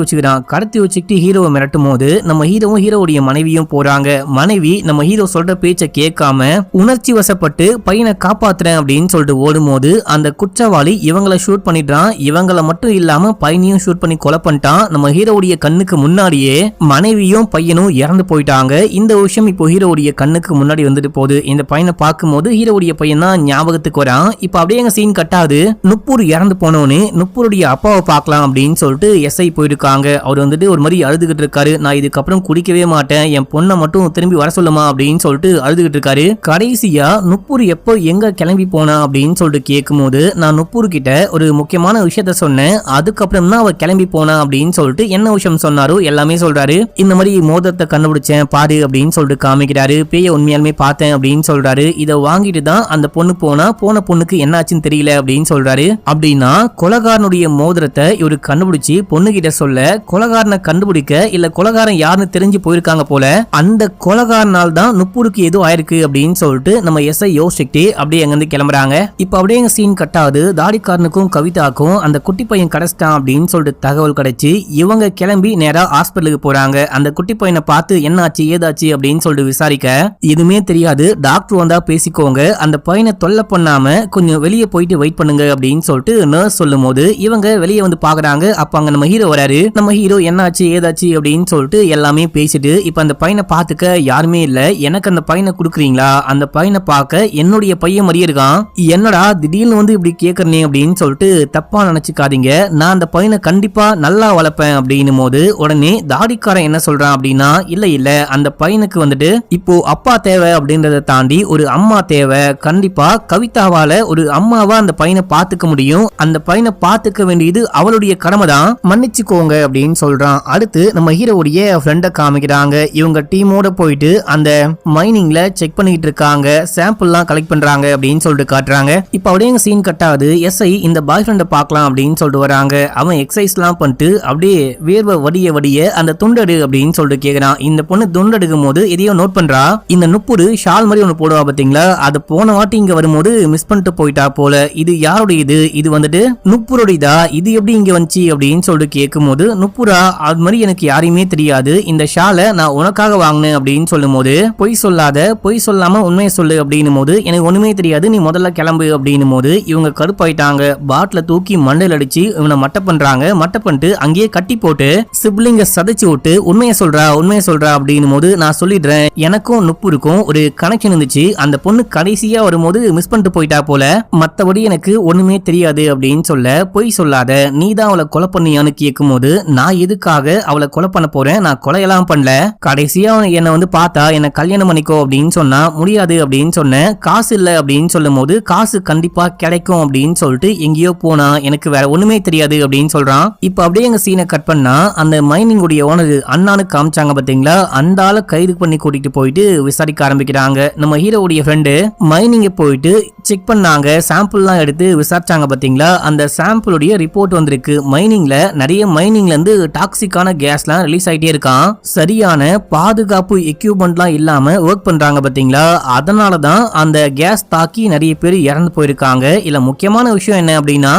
வச்சுக்கிட்டு ஹீரோவை மிரட்டும் போது நம்ம ஹீரோவும் ஹீரோவுடைய மனைவியும் போறாங்க. மனைவி நம்ம ஹீரோ சொல்ற பேச்சை கேட்காம உணர்ச்சி வசப்பட்டு பையனை காப்பாத்துறேன் அப்படின்னு சொல்லிட்டு ஓடும் போது அந்த குற்றவாளி இவங்களை ஷூட் பண்ணிடுறான். இவங்களை மட்டும் இல்லாம பையனையும் ஷூட் பண்ணி கொலை பண்ணிட்டான். நம்ம ஹீரோவுடைய கண்ணுக்கு முன்னாடியே மனைவியும் பையனும் இறந்து போயிட்டாங்க. இந்த விஷயம் இப்போ ஹீரோவுடைய கண்ணுக்கு முன்னாடி வந்துட்டு போகுது. இந்த பையனை பார்க்கும்போது ஹீரோவுடைய பையன் தான் ஞாபகத்துக்கு வரான். இப்ப அப்படியே எங்க சீன் கட்டாது. நுப்பூர் இறந்து போனோன்னு நுப்பூருடைய அப்பாவை பார்க்கலாம் அப்படின்னு சொல்லிட்டு எஸ்ஐ போயிருக்காங்க. அவர் வந்துட்டு ஒரு மாதிரி அழுதுகிட்டு இருக்காரு, நான் இதுக்கப்புறம் குடிக்கவே மாட்டேன், என் பொண்ணை மட்டும் திரும்பி வர சொல்லுமா அப்படின்னு சொல்லிட்டு அழுதுகிட்டு இருக்காரு. கடைசியா நுப்பூர் எப்போ எங்க கிளம்பி போனா அப்படின்னு சொல்லிட்டு கேட்கும் போது, நான் நுப்பூர் கிட்ட ஒரு முக்கியமான விஷயத்த சொன்னேன், அதுக்கப்புறம் தான் அவர் கிளம்பி போனா அப்படின்னு சொல்லிட்டு என்ன விஷயம் சொன்னாரோ எல்லாமே சொல்றாரு. இந்த மாதிரி மோதிரத்தை கண்டுபிடிச்சேன் பாரு அப்படின்னு சொல்லிட்டு காமிக்கிறாரு. பேய உண்மையாலுமே பார்த்தேன் அப்படின்னு சொல்றாரு. இதை வாங்கிட்டு தான் அந்த பொண்ணு போன பொண்ணுக்கு என்னாச்சுன்னு தெரியல அப்படின்னு சொல்றாரு. அப்படின்னா கொலகாரனுடைய மோதிரத்தை இவரு கண்டுபிடிச்சு பொண்ணு கிட்ட சொல்ல, கொலகாரனை கண்டுபிடிக்க இல்ல கொலகாரன் யாருன்னு தெரிஞ்சு போயிருக்காங்க போல, அந்த கொலகாரனால் தான் நுப்பூருக்கு ஏதோ ஆயிருக்கு அப்படின்னு சொல்லிட்டு நம்ம எஸ்ஐ யோசிச்சுட்டு அப்படியே அங்கிருந்து கிளம்புறாங்க. இப்ப அப்படியே எங்க சீன் கட்டாது. தாடிக்காரனுக்கும் கவிதாக்கும் அந்த குட்டி பையன் கிடைச்சிட்டான் அப்படின்னு சொல்லிட்டு தகவல் கிடைச்சு இவங்க கிளம்பி நேரா ஹாஸ்பிட்டலுக்கு போறாங்க. அந்த குட்டி பையனை பார்த்து என்னாச்சு ஏதாச்சு அப்படின்னு சொல்லிட்டு விசாரிக்க, எதுவுமே தெரியாது, டாக்டர் வந்தா பேசிக்கோங்க, அந்த பையனை தொல்லை பண்ணாம கொஞ்சம் வெளியே போயிட்டு வெயிட் பண்ணுங்க அப்படின்னு சொல்லிட்டு நர்ஸ் சொல்லும் போது இவங்க வெளியே வந்து பாக்குறாங்க. அப்ப அங்க நம்ம ஹீரோ வராரு. நம்ம ஹீரோ என்னாச்சு ஏதாச்சு அப்படின்னு சொல்லிட்டு எல்லாமே பேசிட்டு, இப்ப அந்த பையனை பாத்துக்க யாருமே இல்ல, எனக்கு அந்த பையனை குடுக்குறீங்களா, அந்த பையனை பார்க்க என்னுடைய பையன் மாதிரியே இருக்கான், என்னடா திடீர்னு வந்து இப்படி கேக்குறனே அப்படின்னு சொல்லிட்டு தப்பா நினைச்சுக்காதீங்க, நான் அந்த பையனை கண்டிப்பா நல்லா வளர்ப்பேன் அப்படின்னும் போது உடனே தாடிக்காரன் என்ன சொல்றான் அப்படின்னா, இல்ல அந்த பையனுக்கு வந்துட்டு இப்போ அப்பா தேவை அப்படின்றத தாண்டி ஒரு அம்மா தேவை. கண்டிப்பா கவிதாவால ஒரு அம்மாவா அந்த பையனை பாத்துக்க முடியும். அந்த பையனை பாத்துக்க வேண்டியது அவளுடைய கடமை தான், மன்னிச்சுக்கோங்க அப்படின்னு சொல்றான். அடுத்து நம்ம ஹீரோவுடைய ஃப்ரெண்ட காமிக்கிறாங்க. இவங்க டீமோட போயிட்டு அந்த மைனிங்ல செக் பண்ணிட்டு இருக்காங்க, சாம்பிள்லாம் கலெக்ட் பண்றாங்க அப்படின்னு சொல்லிட்டு காட்டுறாங்க. இப்ப அப்படியே சீன் கட் ஆகுது. எஸ்ஐ இந்த பாய் ஃப்ரெண்ட பார்க்கலாம் அப்படின்னு சொல்லிட்டு வராங்க. அவன் எக்ஸசைஸ்லாம் பண்ணிட்டு அப்படியே வேர்வை வடிய அந்த துண்டடு அப்படின்னு சொல்லிட்டு கேக்குறான். இந்த பொண்ணு துண்டெடுக்கும் போது எதையோ நோட் பண்றா. இந்த நுப்புரு ஷால் மாதிரி ஒண்ணு போடுவா பாத்தீங்களா, அது போன வாட்டி இங்க வரும்போது மிஸ் பண்ணிட்டு போயிட்டா போல. இது யாருடைய இது வந்துட்டு நுப்புருடையதா, இது எப்படி இங்க வந்துச்சு அப்படின்னு சொல்லிட்டு கேட்கும் போது, நுப்புரா அது மாதிரி எனக்கு யாரையுமே தெரியாது, இந்த ஷாலை நான் உனக்காக வாங்கினேன் அப்படின்னு சொல்லும் போது, பொய் சொல்லாத, பொய் சொல்லாம உண்மையை சொல்லு அப்படின்னும் போது, எனக்கு ஒண்ணுமே தெரியாது, நீ முதல்ல கிளம்பு அப்படின்னும் போது இவங்க கடுப்பாயிட்டாங்க. பாட்டில தூக்கி மண்டையில் அடிச்சு இவனை மட்டை பண்றாங்க. மட்டை பண்ணிட்டு அங்கேயே கட்டி போட்டு சிப்லிங்க சதைச்சு விட்டு உண்மையை சொல்றா அப்படின்னும் போது, நான் சொல்லிடுறேன், எனக்கும் நுப்புருக்கும் ஒரு கனெக்ஷன் இருந்துச்சு, அந்த பொண்ணு கடைசியா வரும்போது மிஸ் பண்ணிட்டு போயிட்டா போல, மத்தபடி எனக்கு ஒண்ணுமே தெரியாது அப்படின்னு சொல்ல, பொய் சொல்லாத, நீ தான் அவளை கொலை பண்ணியான்னு கேட்கும் போது, நான் எதுக்காக அவளை கொலை பண்ண போறேன், நான் கொலையெல்லாம் பண்ணல, கடைசியா என்னை வந்து பார்த்தா என்ன கல்யாணம் பண்ணிக்கோ அப்படின்னு சொன்னா முடியாது அப்படின்னு சொன்னேன், காசு இல்ல அப்படின்னு சொல்லும் போது, காசு கண்டிப்பா கிடைக்கும் அப்படின்னு சொல்லிட்டு எங்கேயோ போனா, எனக்கு வேற ஒண்ணுமே தெரியாது அப்படின்னு சொல்றான். இப்ப அப்படியே எங்க சீனை கட் பண்ணா அந்த மைனிங் உடைய ஓனர் அண்ணானு காமிச்சாங்க பாத்தீங்களா, அந்த ஆளை கைது பண்ணி கூட்டிட்டு போயிட்டு விசாரிக்க ஆரம்பிக்கிறாங்க. நம்ம ஹீரோவுடைய ஃப்ரெண்டு மைனிங்க போயிட்டு செக் பண்ணாங்க, சாம்பிள்லாம் எடுத்து விசாரிச்சாங்க பாத்தீங்களா, அந்த சாம்பிளுடைய ரிப்போர்ட் வந்திருக்கு. மைனிங்ல நிறைய மைனிங்ல இருந்து டாக்ஸிக்கான கேஸ்லாம் ரிலீஸ் ஆயிட்டே இருக்கான். சரியான பாதுகாப்பு எக்யூப்மெண்ட்லாம் இல்லாம ஒர்க் பண்றாங்க பாத்தீங்களா, அதனாலதான் அந்த கேஸ் தாக்கி நிறைய பேர் இறந்து போயிருக்காங்க. இல்ல முக்கியமான விஷயம் என்ன அப்படின்னா,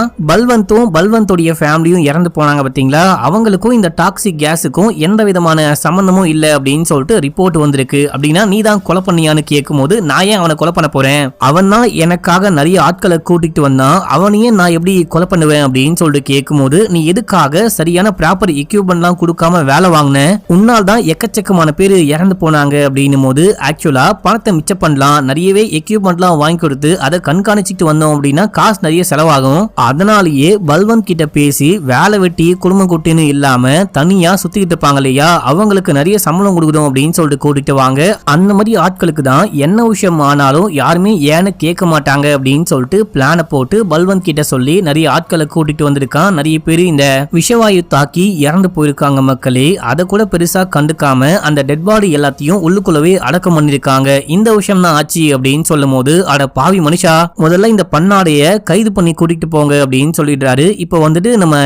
பல்வந்தோடைய ஃபேமிலியும் இறந்து போனாங்க பாத்தீங்களா, அவங்களுக்கும் இந்த டாக்ஸிக் கேஸுக்கும் எந்த விதமான சம்பந்தமும் இல்ல அப்படின்னு சொல்லிட்டு ரிப்போர்ட் வந்திருக்கு. அப்படின்னா நீ தான் கொலை பண்ணியான்னு கேட்கும் போது, நான் ஏன் அவனை கொலை பண்ண போறேன், அவன் தான் எனக்காக நிறைய ஆட்களை கூட்டிட்டு வந்தான், அவனையே நான் எப்படி கொலை பண்ணுவேன் அப்படின்னு சொல்லிட்டு கேட்கும் போது, நீ எதுக்காக சரியான ப்ராப்பர் எக்யூப்மெண்ட்லாம் கொடுக்காம வேலை வாங்கின, உன்னால் தான் எக்கச்சக்கமான பேர் இறந்து போனாங்க அப்படின்னும் போது, ஆக்சுவலா பணத்தை மிச்சம் பண்ணலாம், நிறையவே எக்யூப்மெண்ட்லாம் வாங்கி கொடுத்து அதை கண்காணிச்சுட்டு வந்தோம் அப்படின்னா காசு நிறைய செலவாகும், அதனாலேயே பல்வந்த் கிட்ட பேசி வேலை வெட்டி குடும்பம் குட்டின்னு இல்லாம தனியா சுத்திக்கிட்டு இருப்பாங்க இல்லையா, அவங்களுக்கு நிறைய சம்பளம் கொடுக்கணும் அப்படின்னு சொல்லிட்டு கூட்டிட்டு வாங்க, அந்த மாதிரி ஆட்களுக்கு தான் என்ன விஷயம் ஆனாலும் யாருமே ஏன்னு கேட்க மாட்டாங்க அப்படின்னு சொல்லிட்டு பிளான போட்டு பல்வந்த் கிட்ட சொல்லி நிறைய ஆட்களை கூட்டிட்டு வந்திருக்கான். நிறைய பேர் இந்த விஷவாயு தாக்கி இறந்து போயிருக்காங்க மக்களே, அதை கூட பெருசா கண்டுக்காம அந்த டெட் பாடி எல்லாத்தையும் உள்ளுக்குள்ளவே அடக்கம் பண்ணிருக்காங்க. இந்த விஷயம் தான் ஆச்சு அப்படின்னு சொல்லும் போது, அட பாவி மனுஷா, முதல்ல இந்த பண்ணாடைய கைது பண்ணி கூட்டிட்டு போங்க அப்படின்னு சொல்லிடுறாரு. இப்ப வந்துட்டு நம்ம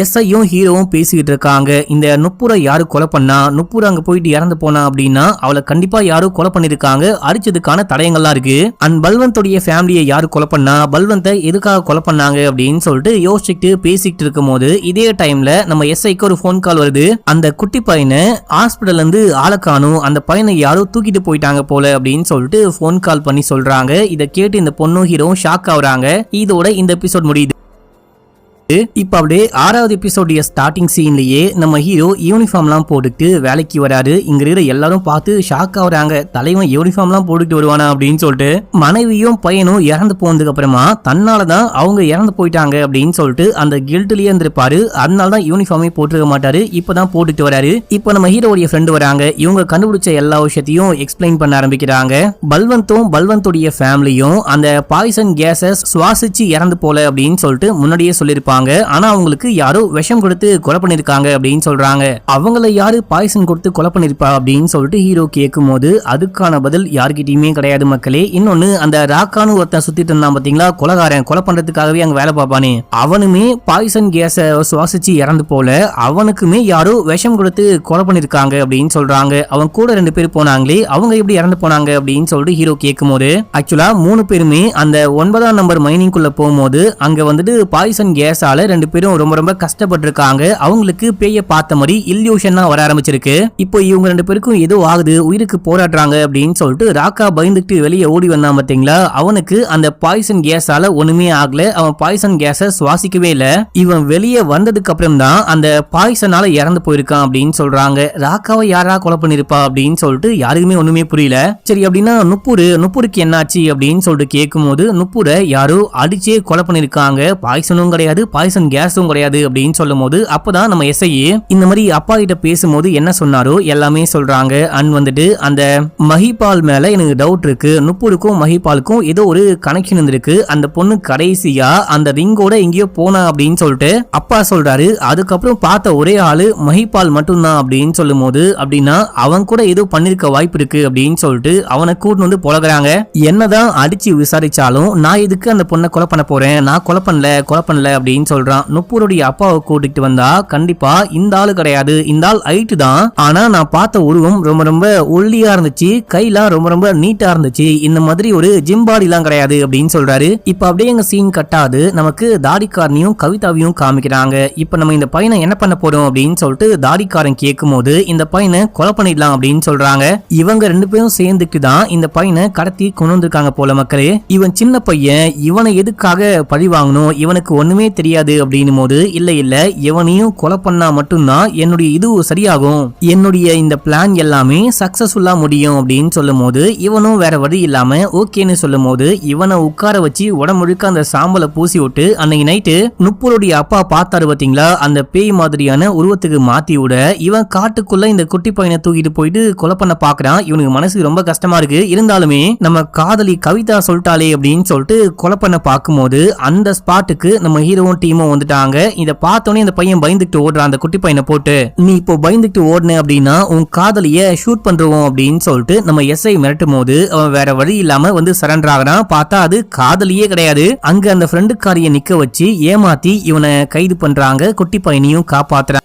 எஸ்ஐயும் ஹீரோவும் பேசிக்கிட்டு இருக்காங்க. இந்த நுப்புரை யாரு கொலை பண்ணா, நுப்புரை அங்க போயிட்டு இறந்து போனா அப்படின்னா அவளை கண்டிப்பா யாரும் கொலை பண்ணிருக்காங்க, அடிச்சதுக்கான தடயங்கள்லாம் இருக்கு. அண்ட் பல்வந்தோடைய ஃபேமிலியை யாரு கொலை பண்ணா, பல்வந்தை எதுக்காக கொலை பண்ணாங்க அப்படின்னு சொல்லிட்டு யோசிச்சுட்டு பேசிக்கிட்டு இருக்கும் போது, இதே டைம்ல நம்ம எஸ்ஐக்கு ஒரு போன் கால் வருது. அந்த குட்டி பையனை ஹாஸ்பிடல்ல இருந்து ஆளை காணும், அந்த பையனை யாரோ தூக்கிட்டு போயிட்டாங்க போல அப்படின்னு சொல்லிட்டு போன் கால் பண்ணி சொல்றாங்க. இதை கேட்டு இந்த பொண்ணும் ஹீரோவும் ஷாக் ஆகுறாங்க. இதோட இந்த எபிசோட் முடியுது. இப்ப அப்படியே 6வது எபிசோடைய ஸ்டார்டிங் சீன்லயே நம்ம ஹீரோ யூனிஃபார்ம்லாம் போட்டுட்டு வேலைக்கு வராரு. இங்க இருக்கிற எல்லாரும் பார்த்து ஷாக் ஆகுறாங்க, தலைவன் யூனிஃபார்ம்லாம் போட்டுட்டு வருவானா அப்படின்னு சொல்லிட்டு. மனைவியும் பையனும் இறந்து போனதுக்கு அப்புறமா தன்னாலதான் அவங்க இறந்து போயிட்டாங்க அப்படின்னு சொல்லிட்டு அந்த கில்ட்லயே இருந்திருப்பாரு, அதனாலதான் யூனிஃபார்மே போட்டுக்க மாட்டாரு, இப்பதான் போட்டுட்டு வராரு. இப்ப நம்ம ஹீரோடைய ஃப்ரெண்டு வராங்க. இவங்க கண்டுபிடிச்ச எல்லா விஷயத்தையும் எக்ஸ்பிளைன் பண்ண ஆரம்பிக்கிறாங்க. பல்வந்தோடைய ஃபேமிலியும் அந்த பாய்சன் கேஸஸ் சுவாசிச்சு இறந்து போல அப்படின்னு சொல்லிட்டு முன்னாடியே சொல்லிருப்பாங்க. ஆனா அவங்களுக்கு யாரோ விஷம் கொடுத்து கொலை பண்ணிருக்காங்க அப்படின்னு சொல்றாங்க. அவங்கள யாரு பாய்சன் கொடுத்து கொலை பண்ணிருப்பா அப்படின்னு சொல்லிட்டு ஹீரோ கேட்கும் போது, அதுக்கான பதில் யார்கிட்டயுமே கிடையாது மக்களே. இன்னொன்னு, அந்த ராக்கானு ஒருத்தன் சுத்திட்டு இருந்தான் பாத்தீங்களா, கொலைகாரன், கொலை பண்றதுக்காகவே அங்க வேலை பார்ப்பானே, அவனுமே பாய்சன் கேஸ சுவாசிச்சு இறந்து போல, அவனுக்குமே யாரோ விஷம் கொடுத்து கொலை பண்ணிருக்காங்க அப்படின்னு சொல்றாங்க. அவன் கூட 2 பேர் போனாங்களே, அவங்க எப்படி இறந்து போனாங்க அப்படின்னு சொல்லிட்டு ஹீரோ கேட்கும் போது, ஆக்சுவலா 3 பேருமே அந்த 9ஆம் நம்பர் மைனிங்குள்ள போகும்போது அங்க வந்துட்டு பாய்சன் கேஸ் 2 பேரும் ரொம்ப ரொம்ப கஷ்டப்பட்டு இருக்காங்க. அவங்களுக்கு பேய பார்த்த மாதிரி இல்யூஷனா வர ஆரம்பிச்சிருக்கு. இப்போ இவங்க 2 பேருக்கும் ஏதோ ஆகுது, உயிருக்கு போராடுறாங்க அப்படின்னு சொல்லிட்டு ராக்கா பயந்துட்டு வெளியே ஓடி வந்தான் பாத்தீங்களா, அவனுக்கு அந்த பாய்சன் கேஸால ஒண்ணுமே ஆகல, அவன் பாய்சன் கேஸ சுவாசிக்கவே இல்ல. இவன் வெளியே வந்ததுக்கு அப்புறம் தான் அந்த பாய்சனால இறந்து போயிருக்கான் அப்படின்னு சொல்றாங்க. ராக்காவை யாரா கொலை பண்ணிருப்பா அப்படின்னு சொல்லிட்டு யாருக்குமே ஒண்ணுமே புரியல. சரி அப்படின்னா நுப்புருக்கு என்னாச்சு அப்படின்னு சொல்லிட்டு கேட்கும் போது, நுப்புரை யாரோ அடிச்சே கொலை பண்ணிருக்காங்க, பாய்சனும் கிடையாது, பாய்சன் கேஸும் கிடையாது அப்படின்னு சொல்லும் போது அப்பதான் நம்ம எஸ்ஐ இந்த மாதிரி அப்பா கிட்ட பேசும்போது என்ன சொன்னாரோ எல்லாமே சொல்றாங்க. அண்ட் வந்துட்டு அந்த மஹிபால் மேல எனக்கு டவுட் இருக்கு, நுப்பூருக்கும் மஹிபாலுக்கும் ஏதோ ஒரு கனெக்ஷன் இருந்திருக்கு, அந்த பொண்ணு கடைசியா அந்த ரிங்கோட எங்கேயோ போனா அப்படின்னு சொல்லிட்டு அப்பா சொல்றாரு. அதுக்கப்புறம் பார்த்த ஒரே ஆளு மஹிபால் மட்டும்தான் அப்படின்னு சொல்லும் போது அப்படின்னா அவன் கூட ஏதோ பண்ணிருக்க வாய்ப்பு இருக்கு அப்படின்னு சொல்லிட்டு அவனை கூட்டு வந்து புலகுறாங்க. என்னதான் அடிச்சு விசாரிச்சாலும் நான் எதுக்கு அந்த பொண்ணை கொலை பண்ண போறேன், நான் கொலை பண்ணல அப்படின்னு சொல்றான். நுப்பூருடைய அப்பாவை கூட்டிட்டு வந்தா கண்டிப்பா இந்த ஆளு கிடையாது, இந்த ஆள் ஹைட் தான், ஆனா நான் பார்த்த உருவம் ரொம்ப ரொம்ப ஒல்லியா இருந்துச்சு, கைலாம் ரொம்ப ரொம்ப நீட்டா இருந்துச்சு, இந்த மாதிரி ஒரு ஜிம் பாடிலாம் கிடையாது அப்படின்னு சொல்றாரு. இப்ப அப்படியே எங்க சீன் கட்டாது நமக்கு தாடிக்காரனையும் கவிதாவையும் காமிக்கிறாங்க. இப்ப நம்ம இந்த பையனை என்ன பண்ண போறோம் அப்படின்னு சொல்லிட்டு தாடிக்காரன் கேட்கும் போது இந்த பையனை கொலை பண்ணிடலாம் அப்படின்னு சொல்றாங்க. இவங்க ரெண்டு பேரும் சேர்ந்துட்டு தான் இந்த பையனை கடத்தி கொண்டு வந்திருக்காங்க போல மக்களே. இவன் சின்ன பையன், இவனை எதுக்காக பழி வாங்கணும், இவனுக்கு ஒண்ணுமே தெரியாது அப்படின்னும் போது இல்ல இவனையும் கொலை பண்ணா மட்டும்தான் என்னுடைய இது சரியாகும், என்னுடைய இந்த பிளான் எல்லாமே சக்சஸ்ஃபுல்லா முடியும் அப்படின்னு சொல்லும் போது இவனும் வேற வழி இல்லாம ஓகேன்னு சொல்லும் போது இவனை உட்கார வச்சு உடம்புழுக்க அந்த சாம்பலை பூசி விட்டு அன்னைக்கு நைட்டு நுப்பூருடைய அப்பா பார்த்தாரு பாத்தீங்களா, அந்த பேய் மாதிரியான உருவத்துக்கு மாத்தி விட இவன் காட்டுக்குள்ள இந்த குட்டி பையனை தூக்கிட்டு போயிட்டு கொலை பண்ண பாக்குறான். இவனுக்கு மனசு ரொம்ப கஷ்டமா இருக்கு, இருந்தாலுமே நம்ம காதலி கவிதா சொல்லிட்டாலே அப்படின்னு சொல்லிட்டு கொலை பண்ண பார்க்கும்போது அந்த ஸ்பாட்டுக்கு நம்ம ஹீரோவும் டீமும் வந்துட்டாங்க. இதை பார்த்தோன்னே இந்த பையன் பயந்துட்டு ஓடுறான் அந்த குட்டி பையனை போட்டு. நீ இப்போ பயந்துட்டு ஓடுன அப்படின்னா உன் காதலிய ஷூட் பண்றோம் அப்படின்னு சொல்லிட்டு நம்ம எஸ்ஐ மிரட்டும் போது அவன் வேற வழி இல்லாம வந்து சரண்டர் ஆகிறான். பார்த்தா அது காதலியே கிடையாது. அங்க அந்த ஃப்ரெண்டுக்காரிய நிக்க வச்சு ஏமாத்தி இவனை கைது பண்றாங்க, குட்டி பையனையும் காப்பாத்துறாங்க.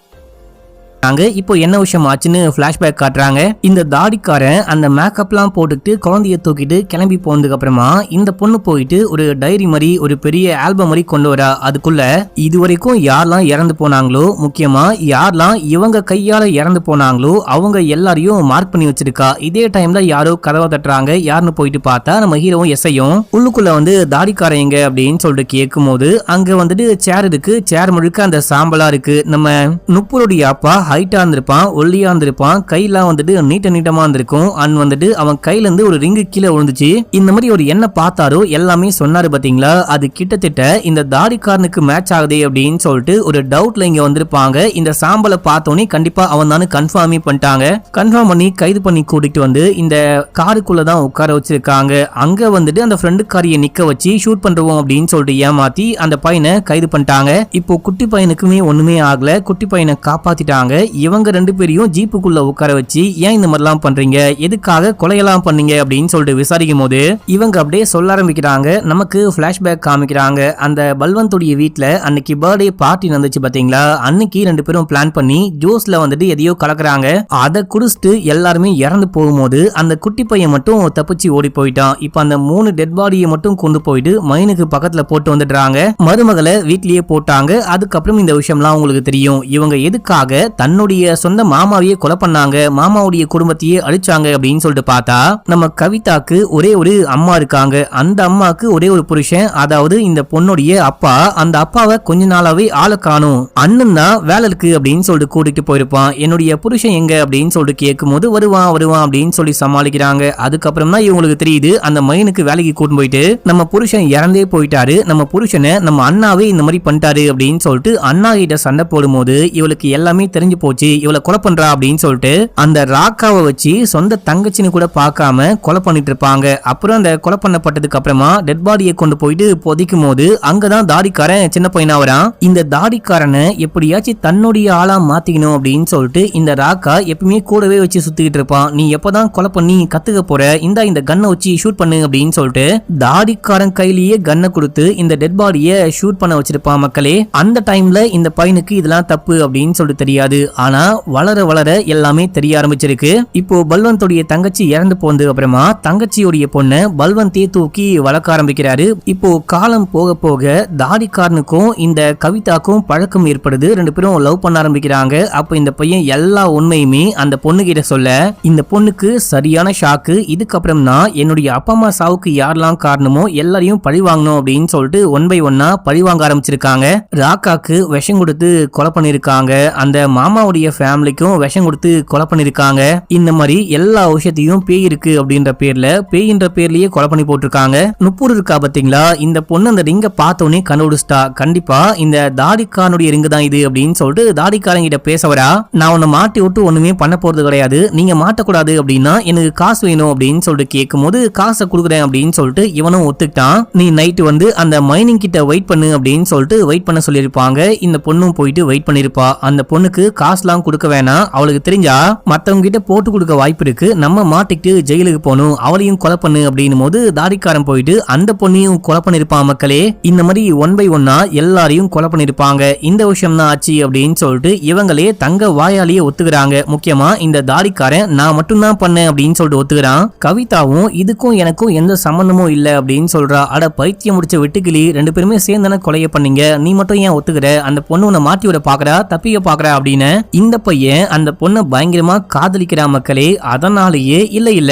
இப்போ என்ன விஷயம் ஆச்சுன்னு பிளாஷ்பேக் காட்டுறாங்க. இந்த தாடிக்காரன் அந்த மேக்கப்லாம் போட்டுட்டு குழந்தைய தூக்கிட்டு கிளம்பி போனதுக்கு அப்புறமா இந்த பொண்ணு போயிட்டு ஒரு டைரி மாதிரி ஒரு பெரிய ஆல்பம் மாதிரி கொண்டு வரா. அதுக்குள்ள இதுவரைக்கும் யாரெல்லாம் இறந்து போனாங்களோ, முக்கியமா யாரெல்லாம் இவங்க கையால இறந்து போனாங்களோ அவங்க எல்லாரையும் மார்க் பண்ணி வச்சிருக்கா. இதே டைம்ல யாரோ கதவை தட்டுறாங்க. யாருன்னு போயிட்டு பார்த்தா நம்ம ஹீரோவும் எஸ்ஐயும். உள்ளுக்குள்ள வந்து தாடிக்காரன் எங்க அப்படின்னு சொல்லிட்டு கேட்கும் போது அங்க வந்துட்டு சேர் இருக்கு, சேர் முழுக்க அந்த சாம்பலா இருக்கு. நம்ம நுப்பூருடைய அப்பா ஹைட்டா இருந்திருப்பான், ஒல்லியா இருந்திருப்பான், கையெல்லாம் வந்துட்டு நீட்டமா இருந்திருக்கும். அண்ட் வந்துட்டு அவன் கையில இருந்து ஒரு ரிங்கு கீழே விழுந்துச்சு. இந்த மாதிரி ஒரு என்ன பார்த்தாரோ எல்லாமே சொன்னாரு பாத்தீங்களா, அது கிட்டத்தட்ட இந்த தாடிக்காரனுக்கு மேட்ச் ஆகுதே அப்படின்னு சொல்லிட்டு ஒரு டவுட்ல இங்க வந்திருப்பாங்க. இந்த சாம்பலை பார்த்தோன்னே கண்டிப்பா அவன் தானே கன்ஃபார்மே பண்ணிட்டாங்க. கன்ஃபார்ம் பண்ணி கைது பண்ணி கூட்டிட்டு வந்து இந்த காருக்குள்ளதான் உட்கார வச்சிருக்காங்க. அங்க வந்துட்டு அந்த ஃப்ரெண்டுக்காரியை நிக்க வச்சு ஷூட் பண்றோம் அப்படின்னு சொல்லிட்டு ஏமாத்தி அந்த பையனை கைது பண்ணிட்டாங்க. இப்போ குட்டி பையனுக்குமே ஒண்ணுமே ஆகல, குட்டி பையனை காப்பாத்திட்டாங்க. இவங்க ரெண்டு பேரையும் ஜீப்புக்குள்ள உட்கார வச்சு ஏன் இந்த மாதிரிலாம் பண்றீங்க, எதுக்காக கொலையெல்லாம் பண்ணீங்க அப்படின்னு சொல்லிட்டு விசாரிக்கும் போது இவங்க அப்படியே சொல்ல ஆரம்பிக்கிறாங்க. நமக்கு பிளாஷ்பேக் காமிக்கிறாங்க. அந்த பல்வந்தோடைய வீட்டுல அன்னைக்கு பர்த்டே பார்ட்டி நடந்துச்சு பாத்தீங்களா, அன்னைக்கு ரெண்டு பேரும் பிளான் பண்ணி ஜூஸ்ல வந்துட்டு எதையோ கலக்குறாங்க. அதை குடிச்சிட்டு எல்லாருமே இறந்து போகும்போது அந்த குட்டி பையன் மட்டும் தப்பிச்சு ஓடி போயிட்டான். இப்ப அந்த 3 டெட் பாடியை மட்டும் கொண்டு போயிட்டு மைனுக்கு பக்கத்துல போட்டு வந்துடுறாங்க. மருமகளை வீட்லயே போட்டாங்க. அதுக்கப்புறம் இந்த விஷயம்லாம் உங்களுக்கு தெரியும். இவங்க எதுக்காக தன்னுடைய சொந்த மாமாவையே கொலை பண்ணாங்க, மாமாவுடைய குடும்பத்தையே அழிச்சாங்க அப்படின்னு சொல்லிட்டு பார்த்தா நம்ம கவிதாக்கு ஒரே ஒரு அம்மா இருக்காங்க. அந்த அம்மாக்கு ஒரே ஒரு புருஷன், அதாவது இந்த பொண்ணுடைய அப்பா. அந்த அப்பாவை கொஞ்ச நாளாவே ஆளை காணும், அண்ணன் தான் வேலை இருக்கு அப்படின்னு சொல்லிட்டு கூட்டிட்டு போயிருப்பான். என்னுடைய புருஷன் எங்க அப்படின்னு சொல்லிட்டு கேட்கும் போது வருவான் அப்படின்னு சொல்லி சமாளிக்கிறாங்க. அதுக்கப்புறம் தான் இவங்களுக்கு தெரியுது அந்த மைனுக்கு வேலைக்கு கூட்டு போயிட்டு நம்ம புருஷன் இறந்தே போயிட்டாரு, நம்ம புருஷனை நம்ம அண்ணாவே இந்த மாதிரி பண்ணிட்டாரு அப்படின்னு சொல்லிட்டு அண்ணா கிட்ட சண்டை போடும் போது இவளுக்கு எல்லாமே தெரிஞ்சு போச்சு, இவளை கொலை பண்றா அப்படின்னு சொல்லிட்டு அந்த ராக்காவை வச்சு சொந்த தங்கச்சின்னு கூட பார்க்காம கொலை பண்ணிட்டு இருப்பாங்க. அப்புறம் அந்த கொலை பண்ணப்பட்டதுக்கு அப்புறமா டெட் பாடியை கொண்டு போயிட்டு புதைக்கும் போது அங்கதான் தாடிக்காரன் சின்ன பையனா வரான். இந்த தாடிக்காரனை எப்படியாச்சும் தன்னுடைய ஆளா மாத்திக்கணும் அப்படின்னு சொல்லிட்டு இந்த ராக்கா எப்பவுமே கூடவே வச்சு சுத்திக்கிட்டு இருப்பான். நீ எப்பதான் கொலை பண்ணி கத்துக்க போற, இந்த கன்னை வச்சு ஷூட் பண்ணு அப்படின்னு சொல்லிட்டு தாடிக்காரன் கையிலேயே கன்னை கொடுத்து இந்த டெட் பாடியை ஷூட் பண்ண வச்சிருப்பான் மக்களே. அந்த டைம்ல இந்த பையனுக்கு இதெல்லாம் தப்பு அப்படின்னு சொல்லிட்டு தெரியாது. ஆனா வளர வளர எல்லாமே தெரிய ஆரம்பிச்சிருக்கு. இப்போ பல்வந்தோடைய தங்கச்சி இறந்து போனது அப்புறமா தங்கச்சியோடைய பொண்ணை பல்வந்தே தூக்கி வளர்க்க ஆரம்பிக்கிறாரு. இப்போ காலம் போக போக தாடிக்காரனுக்கும் இந்த கவிதாக்கும் பழக்கம் ஏற்படுது. ரெண்டு பேரும் லவ் பண்ண ஆரம்பிக்கிறாங்க. அப்ப இந்த பையன் எல்லா உண்மையுமே அந்த பொண்ணு கிட்ட சொல்ல இந்த பொண்ணுக்கு சரியான ஷாக்கு. இதுக்கப்புறம் தான் என்னுடைய அப்பா அம்மா சாவுக்கு யாரெல்லாம் காரணமோ எல்லாரையும் பழி வாங்கணும் அப்படின்னு சொல்லிட்டு ஒன் பை ஒன்னா பழி வாங்க ஆரம்பிச்சிருக்காங்க. ராக்காக்கு விஷம் கொடுத்து கொலை பண்ணிருக்காங்க. அந்த மாமா மாமாவுடைய ஃபேமிலிக்கும் விஷம் கொடுத்து கொலை பண்ணிருக்காங்க. இந்த மாதிரி எல்லா விஷயத்தையும் பேய் இருக்கு அப்படின்ற பேர்ல பேயின்ற பேர்லயே கொலை பண்ணி போட்டிருக்காங்க. நுப்பூர் இருக்கா பாத்தீங்களா, இந்த பொண்ணு அந்த ரிங்க பார்த்தோன்னே கண்டுபிடிச்சிட்டா. கண்டிப்பா இந்த தாடிக்காரனுடைய ரிங்கு தான் இது அப்படின்னு சொல்லிட்டு தாடிக்காரன் கிட்ட பேச வரா. நான் உன்னை மாட்டி விட்டு ஒண்ணுமே பண்ண போறது கிடையாது, நீங்க மாட்டக்கூடாது அப்படின்னா எனக்கு காசு வேணும் அப்படின்னு சொல்லிட்டு கேட்கும் போது காசை கொடுக்குறேன் அப்படின்னு சொல்லிட்டு இவனும் ஒத்துக்கிட்டான். நீ நைட்டு வந்து அந்த மைனிங் கிட்ட வெயிட் பண்ணு அப்படின்னு சொல்லிட்டு வெயிட் பண்ண சொல்லியிருப்பாங்க. இந்த பொண்ணும் போயிட்டு வெயிட் பண்ணிருப்பா. அந்த பொண்ணுக்கு காசுலாம் கொடுக்க வேணாம், அவளுக்கு தெரிஞ்சா மத்தவங்க கிட்ட போட்டு கொடுக்க வாய்ப்பு இருக்கு, நம்ம மாட்டிக்கிட்டு ஜெயிலுக்கு போகணும், அவளையும் கொலை பண்ணு அப்படின்னும் போது தாடிக்காரன் போயிட்டு அந்த பொண்ணையும் கொலை பண்ணிருப்பான். மக்களே, இந்த மாதிரி 1 by 1 எல்லாரையும் கொலை பண்ணிருப்பாங்க. இந்த விஷயம் தான் ஆச்சு அப்படின்னு சொல்லிட்டு இவங்களே தங்க வாயாலேயே ஒத்துக்கிறாங்க. முக்கியமா இந்த தாடிக்காரன் நான் மட்டும் தான் பண்ணேன் அப்படின்னு சொல்லிட்டு ஒத்துக்கிறான். கவிதாவும் இதுக்கும் எனக்கும் எந்த சம்பந்தமும் இல்ல அப்படின்னு சொல்றா. அட பைத்தியம் முடிச்ச வெட்டுக்கிளி, 2 பேருமே சேர்ந்தான கொலைய பண்ணீங்க, நீ மட்டும் ஏன் ஒத்துக்கிற, அந்த பொண்ணு உன்னை மாட்டி விட பாக்குறா, தப்பிக்க பாக்குறா அப்படின்னு இந்த பையன் அந்த பொண்ணை பயங்கரமா காதலிக்கிறா. மக்களே, அதனாலேயே இல்ல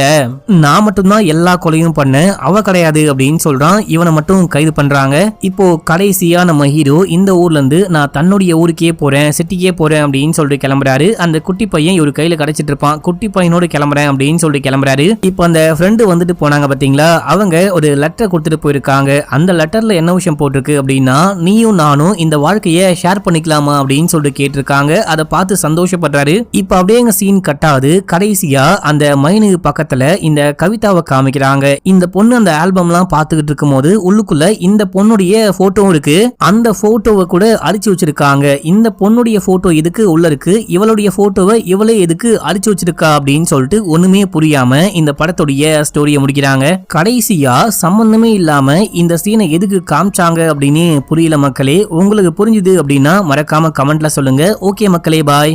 நான் மட்டும்தான் எல்லா கொலையும் பண்ண, அவ கிடையாது அப்படின்னு சொல்றான். இவனை மட்டும் கைது பண்றாங்க. இப்போ கடைசியா நம்ம ஹீரோ இந்த ஊர்ல இருந்து நான் தன்னுடைய ஊருக்கே போறேன், சிட்டிக்கே போறேன் அப்படின்னு சொல்லிட்டு கிளம்புறாரு. அந்த குட்டி பையன் இவரு கையில கிடைச்சிட்டு இருப்பான். குட்டி பையனோடு கிளம்புறேன் அப்படின்னு சொல்லிட்டு கிளம்புறாரு. இப்போ அந்த ஃப்ரெண்டு வந்துட்டு போனாங்க பாத்தீங்களா, அவங்க ஒரு லெட்டர் கொடுத்துட்டு போயிருக்காங்க. அந்த லெட்டர்ல என்ன விஷயம் போட்டிருக்கு அப்படின்னா, நீயும் நானும் இந்த வாழ்க்கைய ஷேர் பண்ணிக்கலாமா அப்படின்னு சொல்லிட்டு கேட்டிருக்காங்க. அதை பார்த்து சந்தோஷப்படுறாரு. இப்ப அப்படியே எங்க சீன் கட்டாது. கடைசியா அந்த மைனுக்கு பக்கத்துல இந்த கவிதாவை காமிக்கிறாங்க. இந்த பொண்ணு அந்த ஆல்பம்லாம் பார்த்துக்கிட்டு இருக்கும் போது உள்ளுக்குள்ள இந்த பொண்ணுடைய போட்டோவும் இருக்கு. அந்த போட்டோவை கூட அடிச்சு வச்சிருக்காங்க. இந்த பொண்ணுடைய போட்டோ எதுக்கு உள்ள இருக்கு, இவளுடைய போட்டோவை இவளே எதுக்கு அடிச்சு வச்சிருக்கா அப்படின்னு சொல்லிட்டு ஒண்ணுமே புரியாம இந்த படத்துடைய ஸ்டோரியை முடிக்கிறாங்க. கடைசியா சம்பந்தமே இல்லாம இந்த சீனை எதுக்கு காமிச்சாங்க அப்படின்னு புரியல. மக்களே, உங்களுக்கு புரிஞ்சுது அப்படின்னா மறக்காம கமெண்ட்ல சொல்லுங்க. ஓகே மக்களே, பாய்.